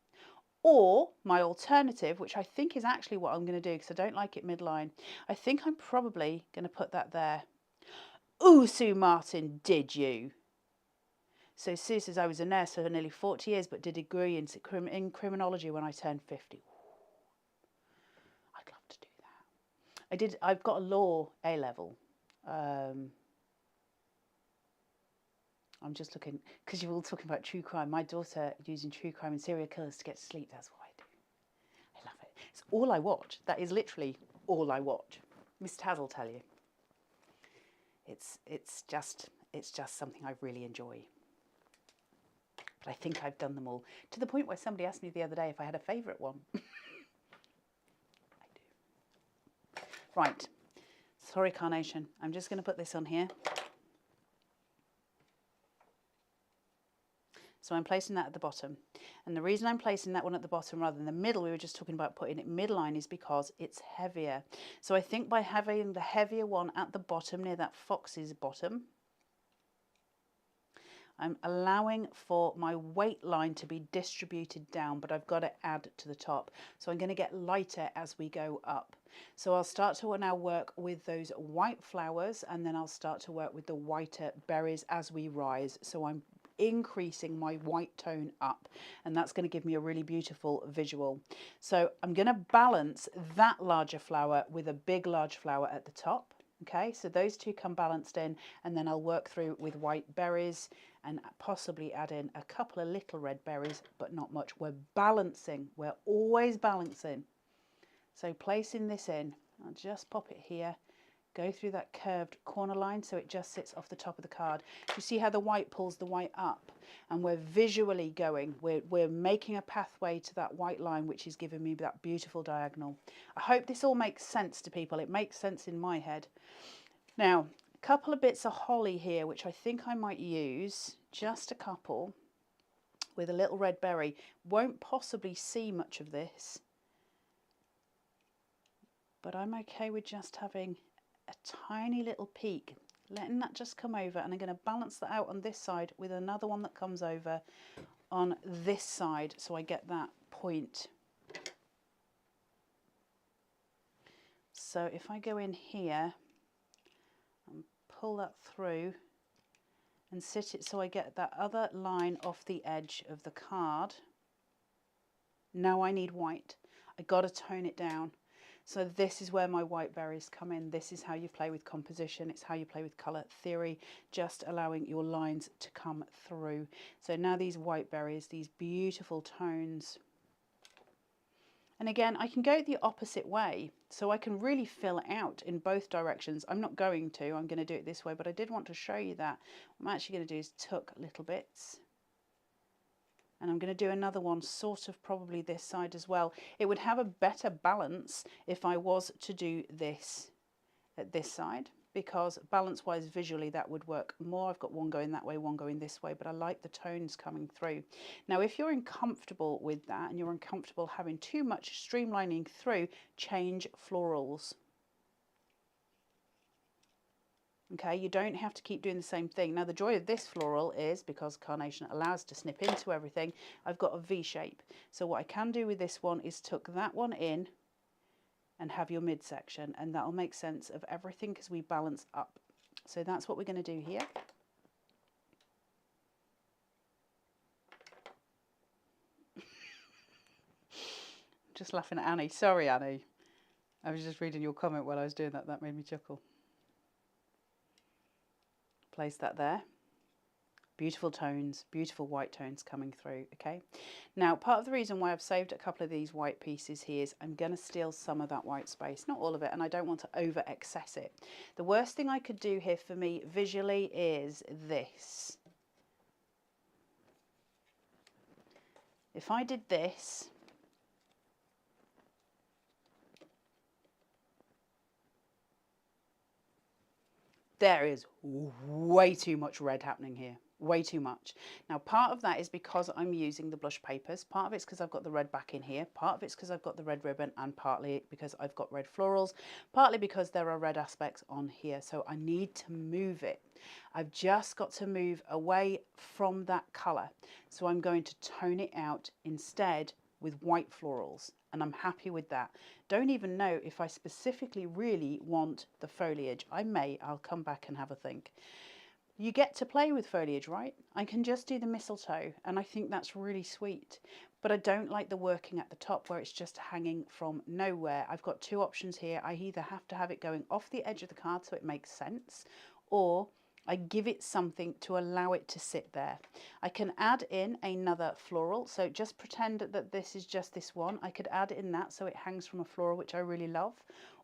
Speaker 1: Or my alternative, which I think is actually what I'm going to do because I don't like it midline. I think I'm probably going to put that there. Ooh, Sue Martin, did you? So Sue says, I was a nurse for nearly 40 years, but did a degree in criminology when I turned 50. I'd love to do that. I've got a law A-level. I'm just looking, because you're all talking about true crime. My daughter using true crime and serial killers to get to sleep. That's what I do. I love it. It's all I watch. That is literally all I watch. Miss Taz will tell you. It's just something I really enjoy. But I think I've done them all, to the point where somebody asked me the other day if I had a favourite one. I do. Right. Sorry, Carnation. I'm just going to put this on here. So I'm placing that at the bottom. And the reason I'm placing that one at the bottom rather than the middle, we were just talking about putting it midline, is because it's heavier. So I think by having the heavier one at the bottom near that fox's bottom, I'm allowing for my weight line to be distributed down, but I've got to add to the top. So I'm going to get lighter as we go up. So I'll start to now work with those white flowers, and then I'll start to work with the whiter berries as we rise. So I'm increasing my white tone up, and that's going to give me a really beautiful visual. So I'm going to balance that larger flower with a big large flower at the top. Okay, so those two come balanced in, and then I'll work through with white berries and possibly add in a couple of little red berries, but not much. We're balancing, we're always balancing. So placing this in, I'll just pop it here, go through that curved corner line so it just sits off the top of the card. You see how the white pulls the white up, and we're visually going, we're making a pathway to that white line, which is giving me that beautiful diagonal. I hope this all makes sense to people. It makes sense in my head. Now, a couple of bits of holly here, which I think I might use, just a couple, with a little red berry. Won't possibly see much of this, but I'm okay with just having a tiny little peak, letting that just come over, and I'm going to balance that out on this side with another one that comes over on this side, so I get that point. So if I go in here and pull that through and sit it so I get that other line off the edge of the card. Now I need white. I got to tone it down. So this is where my white berries come in. This is how you play with composition. It's how you play with colour theory, just allowing your lines to come through. So now these white berries, these beautiful tones. And again, I can go the opposite way, so I can really fill it out in both directions. I'm not going to, I'm going to do it this way, but I did want to show you that. What I'm actually going to do is tuck little bits. And I'm going to do another one sort of probably this side as well. It would have a better balance if I was to do this at this side, because balance-wise visually that would work more. I've got one going that way, one going this way, but I like the tones coming through. Now if you're uncomfortable with that and you're uncomfortable having too much streamlining through, change florals. Okay, you don't have to keep doing the same thing. Now the joy of this floral is, because Carnation allows to snip into everything, I've got a V shape. So what I can do with this one is tuck that one in and have your midsection, and that'll make sense of everything because we balance up. So that's what we're going to do here. Just laughing at Annie. Sorry, Annie. I was just reading your comment while I was doing that. That made me chuckle. Place that there. Beautiful tones, beautiful white tones coming through, okay? Now, part of the reason why I've saved a couple of these white pieces here is I'm going to steal some of that white space, not all of it, and I don't want to over excess it. The worst thing I could do here for me visually is this. If I did this, there is way too much red happening here. Way too much. Now part of that is because I'm using the blush papers, part of it's because I've got the red back in here, part of it's because I've got the red ribbon, and partly because I've got red florals, partly because there are red aspects on here, so I need to move it. I've just got to move away from that colour, so I'm going to tone it out instead with white florals, and I'm happy with that. Don't even know if I specifically really want the foliage. I'll come back and have a think. You get to play with foliage, right? I can just do the mistletoe, and I think that's really sweet. But I don't like the working at the top where it's just hanging from nowhere. I've got two options here. I either have to have it going off the edge of the card so it makes sense, or I give it something to allow it to sit there. I can add in another floral, so just pretend that this is just this one. I could add in that so it hangs from a floral, which I really love,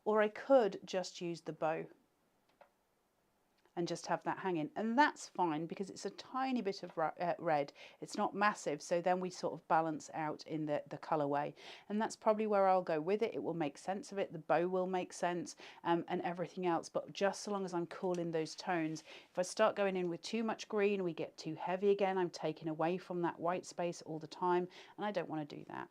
Speaker 1: or I could just use the bow. and just have that hanging, and that's fine because it's a tiny bit of red. It's not massive, so then we sort of balance out in the colorway, and that's probably where I'll go with it. It will make sense of it, the bow will make sense, and everything else, but just so long as I'm cooling those tones. If I start going in with too much green, we get too heavy again. I'm taking away from that white space all the time, and I don't want to do that.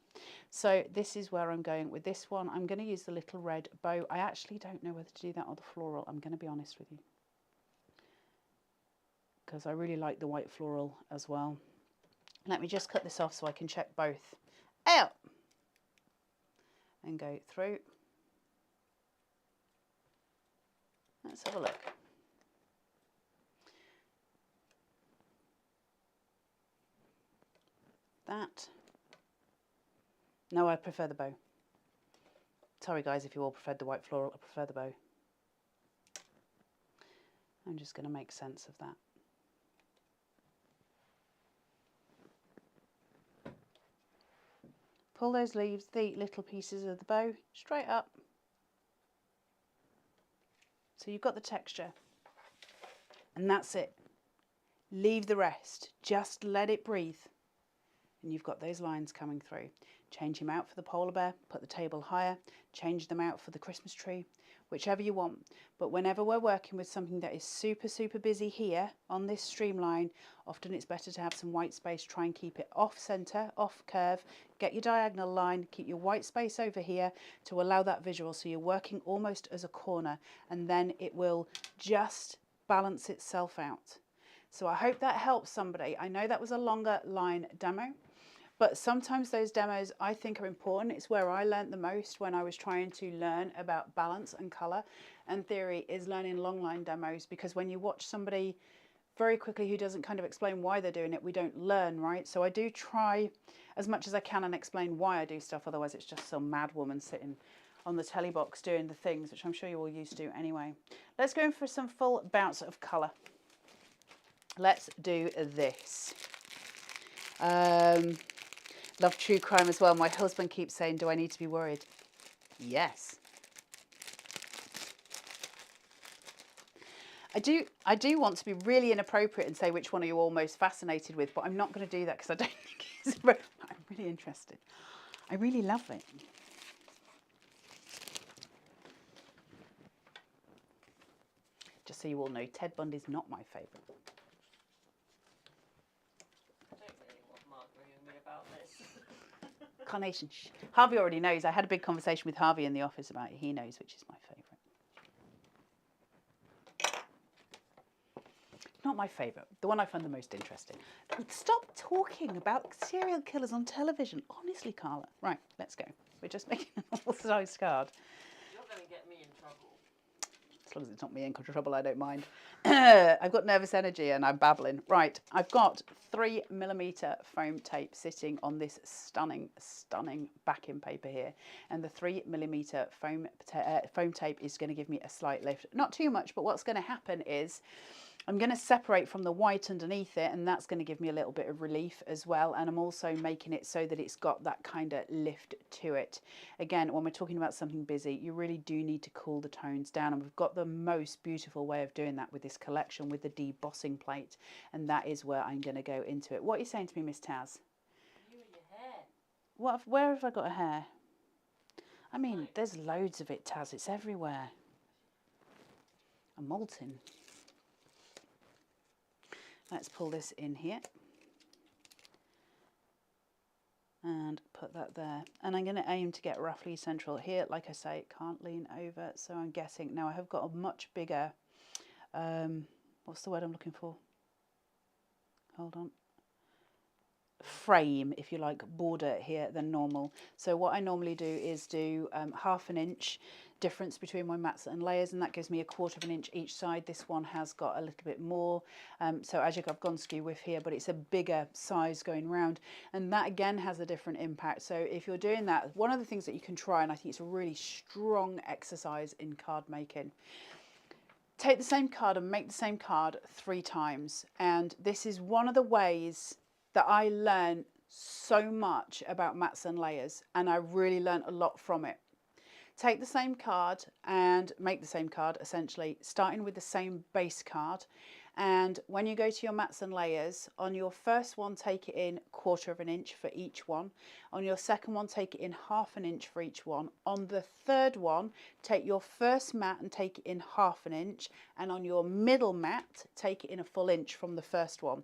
Speaker 1: So this is where I'm going with this one. I'm going to use the little red bow. I actually don't know whether to do that or the floral. I'm going to be honest with you, because I really like the white floral as well. Let me just cut this off so I can check both out and go through. Let's have a look. That. No, I prefer the bow. Sorry guys if you all preferred the white floral, I prefer the bow. I'm just going to make sense of that. Pull those leaves, the little pieces of the bow, straight up. So you've got the texture. And that's it. Leave the rest. Just let it breathe. And you've got those lines coming through. Change him out for the polar bear, put the table higher, change them out for the Christmas tree, whichever you want. But whenever we're working with something that is super, super busy here on this streamline, often it's better to have some white space. Try and keep it off center, off curve, get your diagonal line, keep your white space over here to allow that visual. So you're working almost as a corner, and then it will just balance itself out. So I hope that helps somebody. I know that was a longer line demo, but sometimes those demos I think are important. It's where I learned the most when I was trying to learn about balance and color and theory, is learning long line demos, because when you watch somebody very quickly who doesn't kind of explain why they're doing it, we don't learn, right? So I do try as much as I can and explain why I do stuff. Otherwise it's just some mad woman sitting on the telly box doing the things, which I'm sure you're all used to anyway. Let's go in for some full bounce of color. Let's do this. Love true crime as well. My husband keeps saying, do I need to be worried? Yes. I do want to be really inappropriate and say which one are you all most fascinated with, but I'm not going to do that because I don't think it's... I'm really interested. I really love it. Just so you all know, Ted Bundy's not my favourite.
Speaker 2: I don't really want Mark ringing me about this.
Speaker 1: Carnation. Harvey already knows. I had a big conversation with Harvey in the office about it. He knows which is my favourite. Not my favourite. The one I find the most interesting. Stop talking about serial killers on television. Honestly, Carla. Right, let's go. We're just making an all-size card.
Speaker 2: You're going to get me in trouble.
Speaker 1: As long as it's not me in trouble, I don't mind. I've got nervous energy and I'm babbling. Right, I've got 3mm foam tape sitting on this stunning, stunning backing paper here. And the 3mm foam tape is going to give me a slight lift. Not too much, but what's going to happen is I'm going to separate from the white underneath it, and that's going to give me a little bit of relief as well. And I'm also making it so that it's got that kind of lift to it. Again, when we're talking about something busy, you really do need to cool the tones down. And we've got the most beautiful way of doing that with this collection, with the debossing plate. And that is where I'm going to go into it. What are you saying to me, Miss Taz?
Speaker 2: You and your hair.
Speaker 1: Where have I got a hair? I mean, there's loads of it, Taz. It's everywhere. I'm molting. Let's pull this in here and put that there. And I'm going to aim to get roughly central here. Like I say, it can't lean over. So I'm guessing now I have got a much bigger, what's the word I'm looking for? Hold on. Frame, if you like, border here than normal. So what I normally do is do 1/2 inch difference between my mats and layers, and that gives me 1/4 inch each side. This one has got a little bit more, so as you I've gone skew with here, but it's a bigger size going round, and that again has a different impact. So if you're doing that, one of the things that you can try, and I think it's a really strong exercise in card making, take the same card and make the same card 3 times. And this is one of the ways that I learned so much about mats and layers, and I really learned a lot from it. take the same card and make the same card, essentially, starting with the same base card. And when you go to your mats and layers, on your first one, take it in 1/4 of an inch for each one. On your second one, take it in 1/2 an inch for each one. On the third one, take your first mat and take it in 1/2 an inch. And on your middle mat, take it in a full inch from the first one,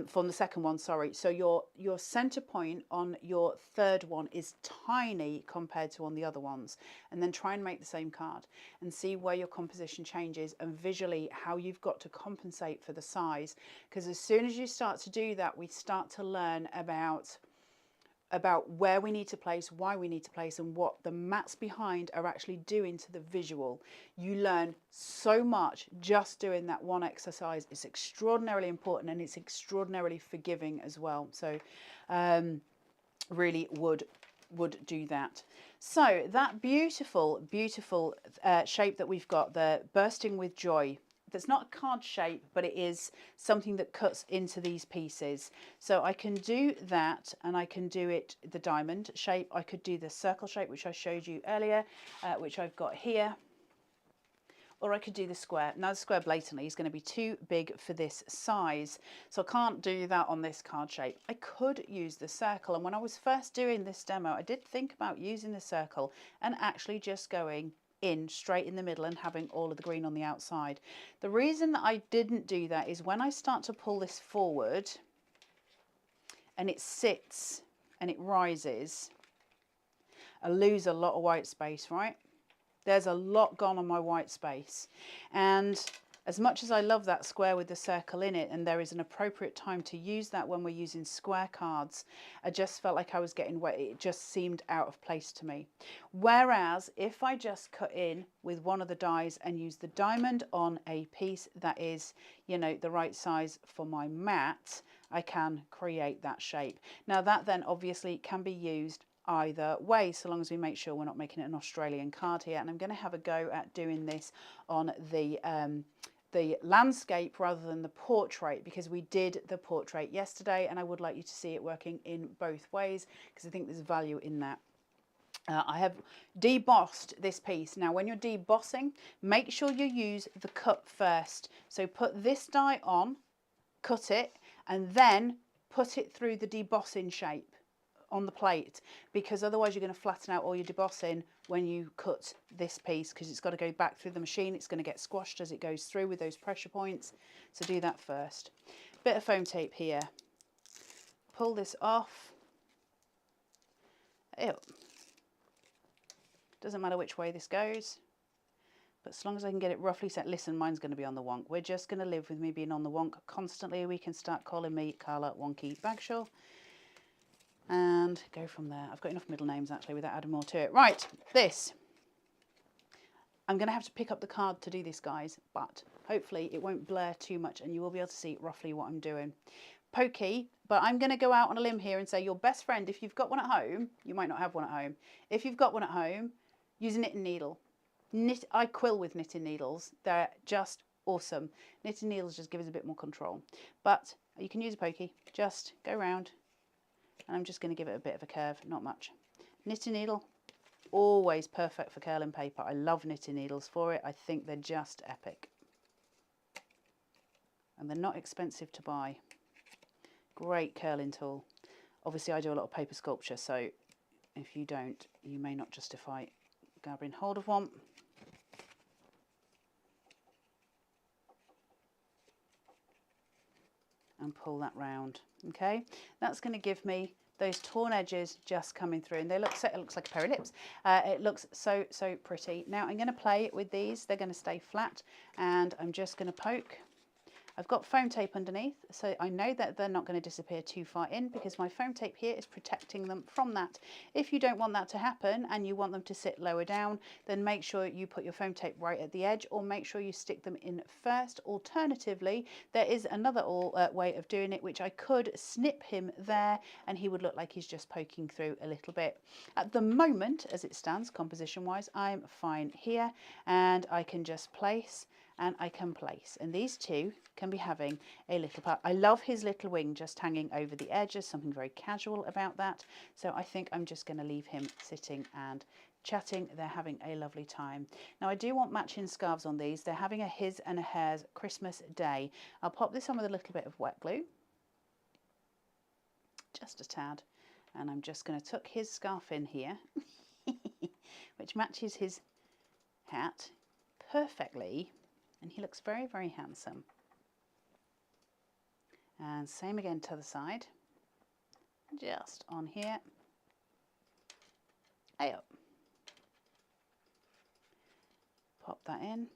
Speaker 1: from the second one, sorry. So your center point on your third one is tiny compared to on the other ones. And then try and make the same card and see where your composition changes and visually how you've got to compensate for the size, because as soon as you start to do that, we start to learn about where we need to place, why we need to place, and what the mats behind are actually doing to the visual. You learn so much just doing that one exercise. It's extraordinarily important and it's extraordinarily forgiving as well. So really would do that. So that beautiful shape that we've got, the bursting with joy, that's not a card shape, but it is something that cuts into these pieces. So I can do that, and I can do it the diamond shape. I could do the circle shape, which I showed you earlier, which I've got here. Or I could do the square. Now the square blatantly is going to be too big for this size, so I can't do that on this card shape. I could use the circle, and when I was first doing this demo, I did think about using the circle and actually just going in straight in the middle and having all of the green on the outside. The reason that I didn't do that is when I start to pull this forward and it sits and it rises, I lose a lot of white space, right? There's a lot gone on my white space. And as much as I love that square with the circle in it, and there is an appropriate time to use that when we're using square cards, I just felt like I was getting wet. It just seemed out of place to me. Whereas if I just cut in with one of the dies and use the diamond on a piece that is, you know, the right size for my mat, I can create that shape. Now that then obviously can be used either way, so long as we make sure we're not making it an Australian card here. And I'm going to have a go at doing this on the landscape rather than the portrait, because we did the portrait yesterday and I would like you to see it working in both ways, because I think there's value in that. I have debossed this piece. Now when you're debossing, make sure you use the cut first. So put this die on, cut it, and then put it through the debossing shape on the plate, because otherwise you're going to flatten out all your debossing when you cut this piece, because it's got to go back through the machine. It's going to get squashed as it goes through with those pressure points. So do that first. Bit of foam tape here. Pull this off. Ew. Doesn't matter which way this goes, but as long as I can get it roughly set. Listen, mine's going to be on the wonk. We're just going to live with me being on the wonk constantly. We can start calling me Carla Wonky Bagshaw. And go from there. I've got enough middle names actually without adding more to it. Right, this. I'm going to have to pick up the card to do this, guys, but hopefully it won't blur too much and you will be able to see roughly what I'm doing. Pokey, but I'm going to go out on a limb here and say your best friend, if you've got one at home, you might not have one at home. If you've got one at home, use a knitting needle. I quill with knitting needles. They're just awesome. Knitting needles just give us a bit more control. But you can use a pokey. Just go round. And I'm just going to give it a bit of a curve, not much. Knitting needle, always perfect for curling paper. I love knitting needles for it. I think they're just epic. And they're not expensive to buy. Great curling tool. Obviously I do a lot of paper sculpture, so if you don't, you may not justify grabbing hold of one. And pull that round. Okay, that's going to give me those torn edges just coming through, and they look so, it looks like a pair of lips. It looks so pretty. Now I'm going to play with these. They're going to stay flat, and I'm just going to poke. I've got foam tape underneath, so I know that they're not going to disappear too far in, because my foam tape here is protecting them from that. If you don't want that to happen and you want them to sit lower down, then make sure you put your foam tape right at the edge, or make sure you stick them in first. Alternatively, there is another way of doing it, which I could snip him there and he would look like he's just poking through a little bit. At the moment, as it stands composition wise, I'm fine here, and I can just place and I can place, and these two can be having a little part. I love his little wing just hanging over the edges, something very casual about that. So I think I'm just going to leave him sitting and chatting, they're having a lovely time. Now I do want matching scarves on these. They're having a his and a hers Christmas day. I'll pop this on with a little bit of wet glue, just a tad, and I'm just going to tuck his scarf in here, which matches his hat perfectly, and he looks very, very handsome. And same again to the side, just on here, up. Pop that in,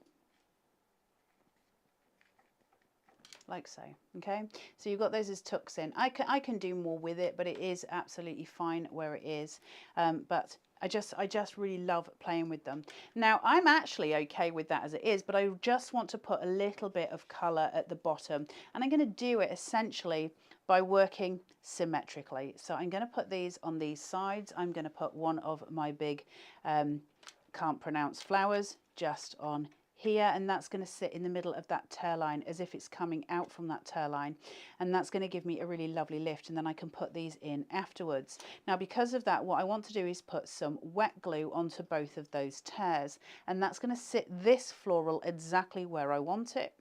Speaker 1: like so. Okay, so you've got those as tucks in. I can do more with it, but it is absolutely fine where it is. But I just really love playing with them. Now I'm actually okay with that as it is, but I just want to put a little bit of colour at the bottom, and I'm going to do it essentially by working symmetrically. So I'm going to put these on these sides. I'm going to put one of my big can't pronounce flowers just on here, and that's going to sit in the middle of that tear line as if it's coming out from that tear line, and that's going to give me a really lovely lift, and then I can put these in afterwards. Now because of that, what I want to do is put some wet glue onto both of those tears, and that's going to sit this floral exactly where I want it.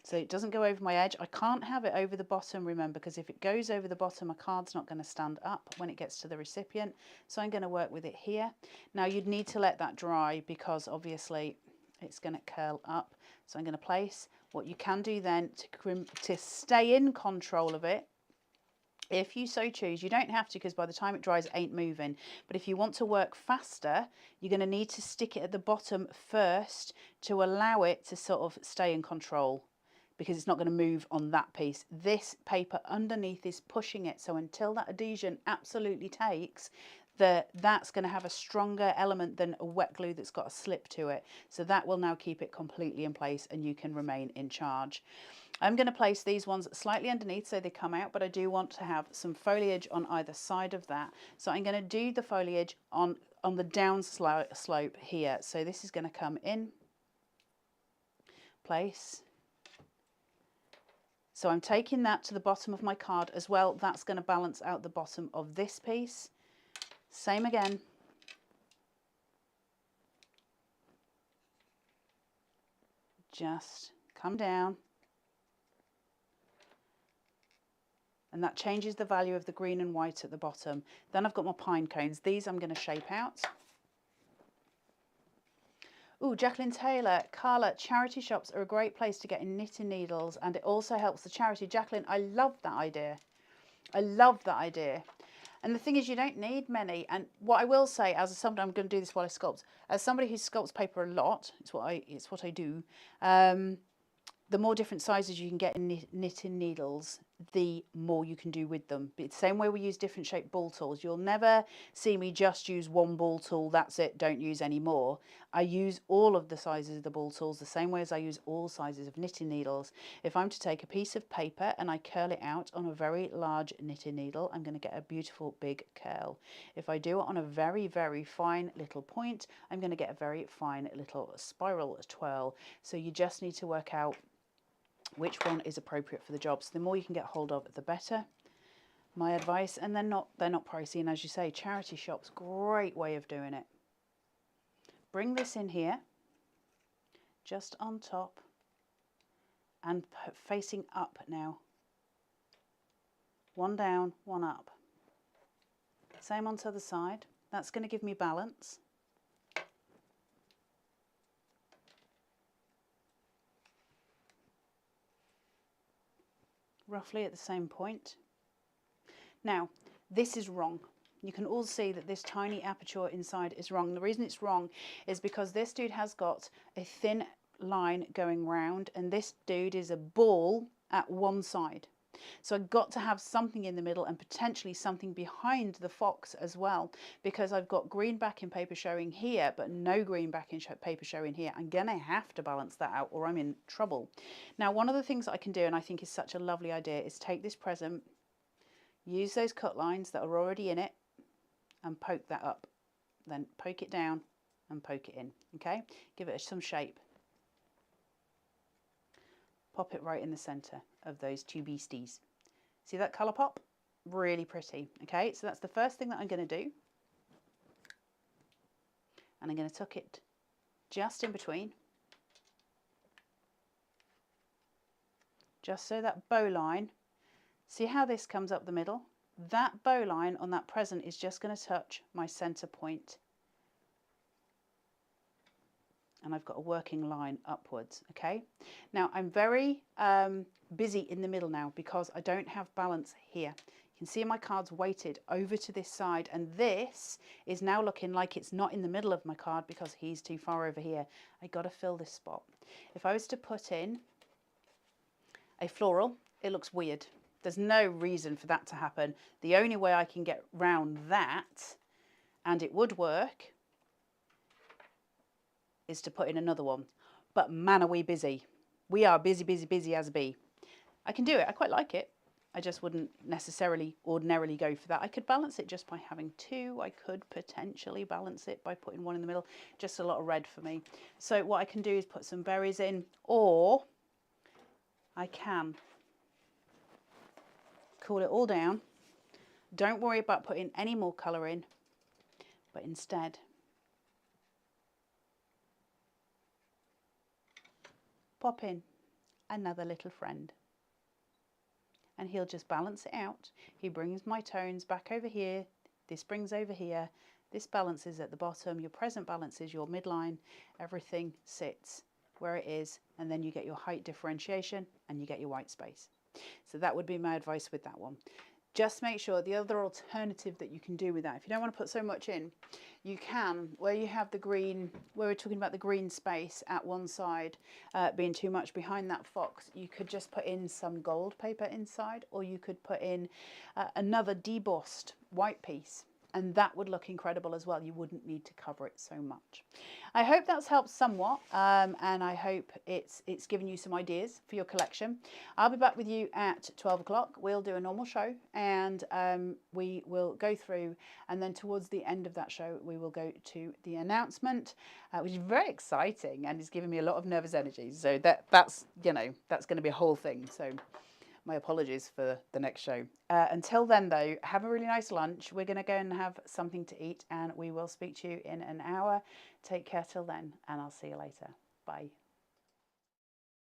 Speaker 1: So it doesn't go over my edge. I can't have it over the bottom, remember, because if it goes over the bottom, a card's not going to stand up when it gets to the recipient. So I'm going to work with it here. Now you'd need to let that dry because obviously it's going to curl up. So I'm going to place what you can do then to stay in control of it. If you so choose, you don't have to, because by the time it dries it ain't moving, but if you want to work faster, you're going to need to stick it at the bottom first to allow it to sort of stay in control, because it's not going to move on that piece. This paper underneath is pushing it, so until that adhesion absolutely takes, that's going to have a stronger element than a wet glue that's got a slip to it. So that will now keep it completely in place and you can remain in charge. I'm going to place these ones slightly underneath so they come out, but I do want to have some foliage on either side of that. So I'm going to do the foliage on the down slope here. So this is going to come in place. So I'm taking that to the bottom of my card as well. That's going to balance out the bottom of this piece. Same again. Just come down. And that changes the value of the green and white at the bottom. Then I've got my pine cones. These I'm going to shape out. Ooh, Jacqueline Taylor, Carla, charity shops are a great place to get in knitting needles, and it also helps the charity. Jacqueline, I love that idea. I love that idea. And the thing is, you don't need many. And what I will say, as somebody, I'm going to do this while I sculpt, as somebody who sculpts paper a lot, it's what I do. The more different sizes you can get in knitting needles, the more you can do with them. But it's the same way we use different shaped ball tools. You'll never see me just use one ball tool, that's it, don't use any more. I use all of the sizes of the ball tools the same way as I use all sizes of knitting needles. If I'm to take a piece of paper and I curl it out on a very large knitting needle, I'm going to get a beautiful big curl. If I do it on a very, very fine little point, I'm going to get a very fine little spiral twirl. So you just need to work out which one is appropriate for the job. So the more you can get hold of, the better. My advice, and they're not pricey, and as you say, charity shops, great way of doing it. Bring this in here, just on top, and facing up now. One down, one up. Same on to the side. That's going to give me balance. Roughly at the same point. Now, this is wrong. You can all see that this tiny aperture inside is wrong. The reason it's wrong is because this dude has got a thin line going round, and this dude is a ball at one side. So I've got to have something in the middle and potentially something behind the fox as well, because I've got green backing paper showing here but no green backing paper showing here. I'm going to have to balance that out or I'm in trouble. Now, one of the things that I can do, and I think is such a lovely idea, is take this present, use those cut lines that are already in it and poke that up. Then poke it down and poke it in, okay? Give it some shape. Pop it right in the centre of those two beasties. See that colour pop? Really pretty. Okay, so that's the first thing that I'm going to do. And I'm going to tuck it just in between, just so that bow line, see how this comes up the middle? That bow line on that present is just going to touch my center point. And I've got a working line upwards, okay? Now I'm very busy in the middle now because I don't have balance here. You can see my card's weighted over to this side, and this is now looking like it's not in the middle of my card because he's too far over here. I got to fill this spot. If I was to put in a floral, it looks weird. There's no reason for that to happen. The only way I can get round that, and it would work, is to put in another one. But man, are we busy. We are busy, busy, busy as a bee. I can do it. I quite like it. I just wouldn't necessarily ordinarily go for that. I could balance it just by having two. I could potentially balance it by putting one in the middle. Just a lot of red for me. So what I can do is put some berries in, or I can cool it all down. Don't worry about putting any more colour in, but instead pop in another little friend, and he'll just balance it out. He brings my tones back over here, this brings over here, this balances at the bottom, your present balances your midline, everything sits where it is, and then you get your height differentiation and you get your white space. So that would be my advice with that one. Just make sure, the other alternative that you can do with that, if you don't want to put so much in, you can, where you have the green, where we're talking about the green space at one side being too much behind that fox, you could just put in some gold paper inside, or you could put in another debossed white piece, and that would look incredible as well. You wouldn't need to cover it so much. I hope that's helped somewhat, and I hope it's given you some ideas for your collection. I'll be back with you at 12 o'clock. We'll do a normal show, and we will go through, and then towards the end of that show we will go to the announcement, which is very exciting and is giving me a lot of nervous energy. So that's you know, that's going to be a whole thing. So my apologies for the next show. Until then, though, have a really nice lunch. We're going to go and have something to eat, and we will speak to you in an hour. Take care till then, and I'll see you later. Bye.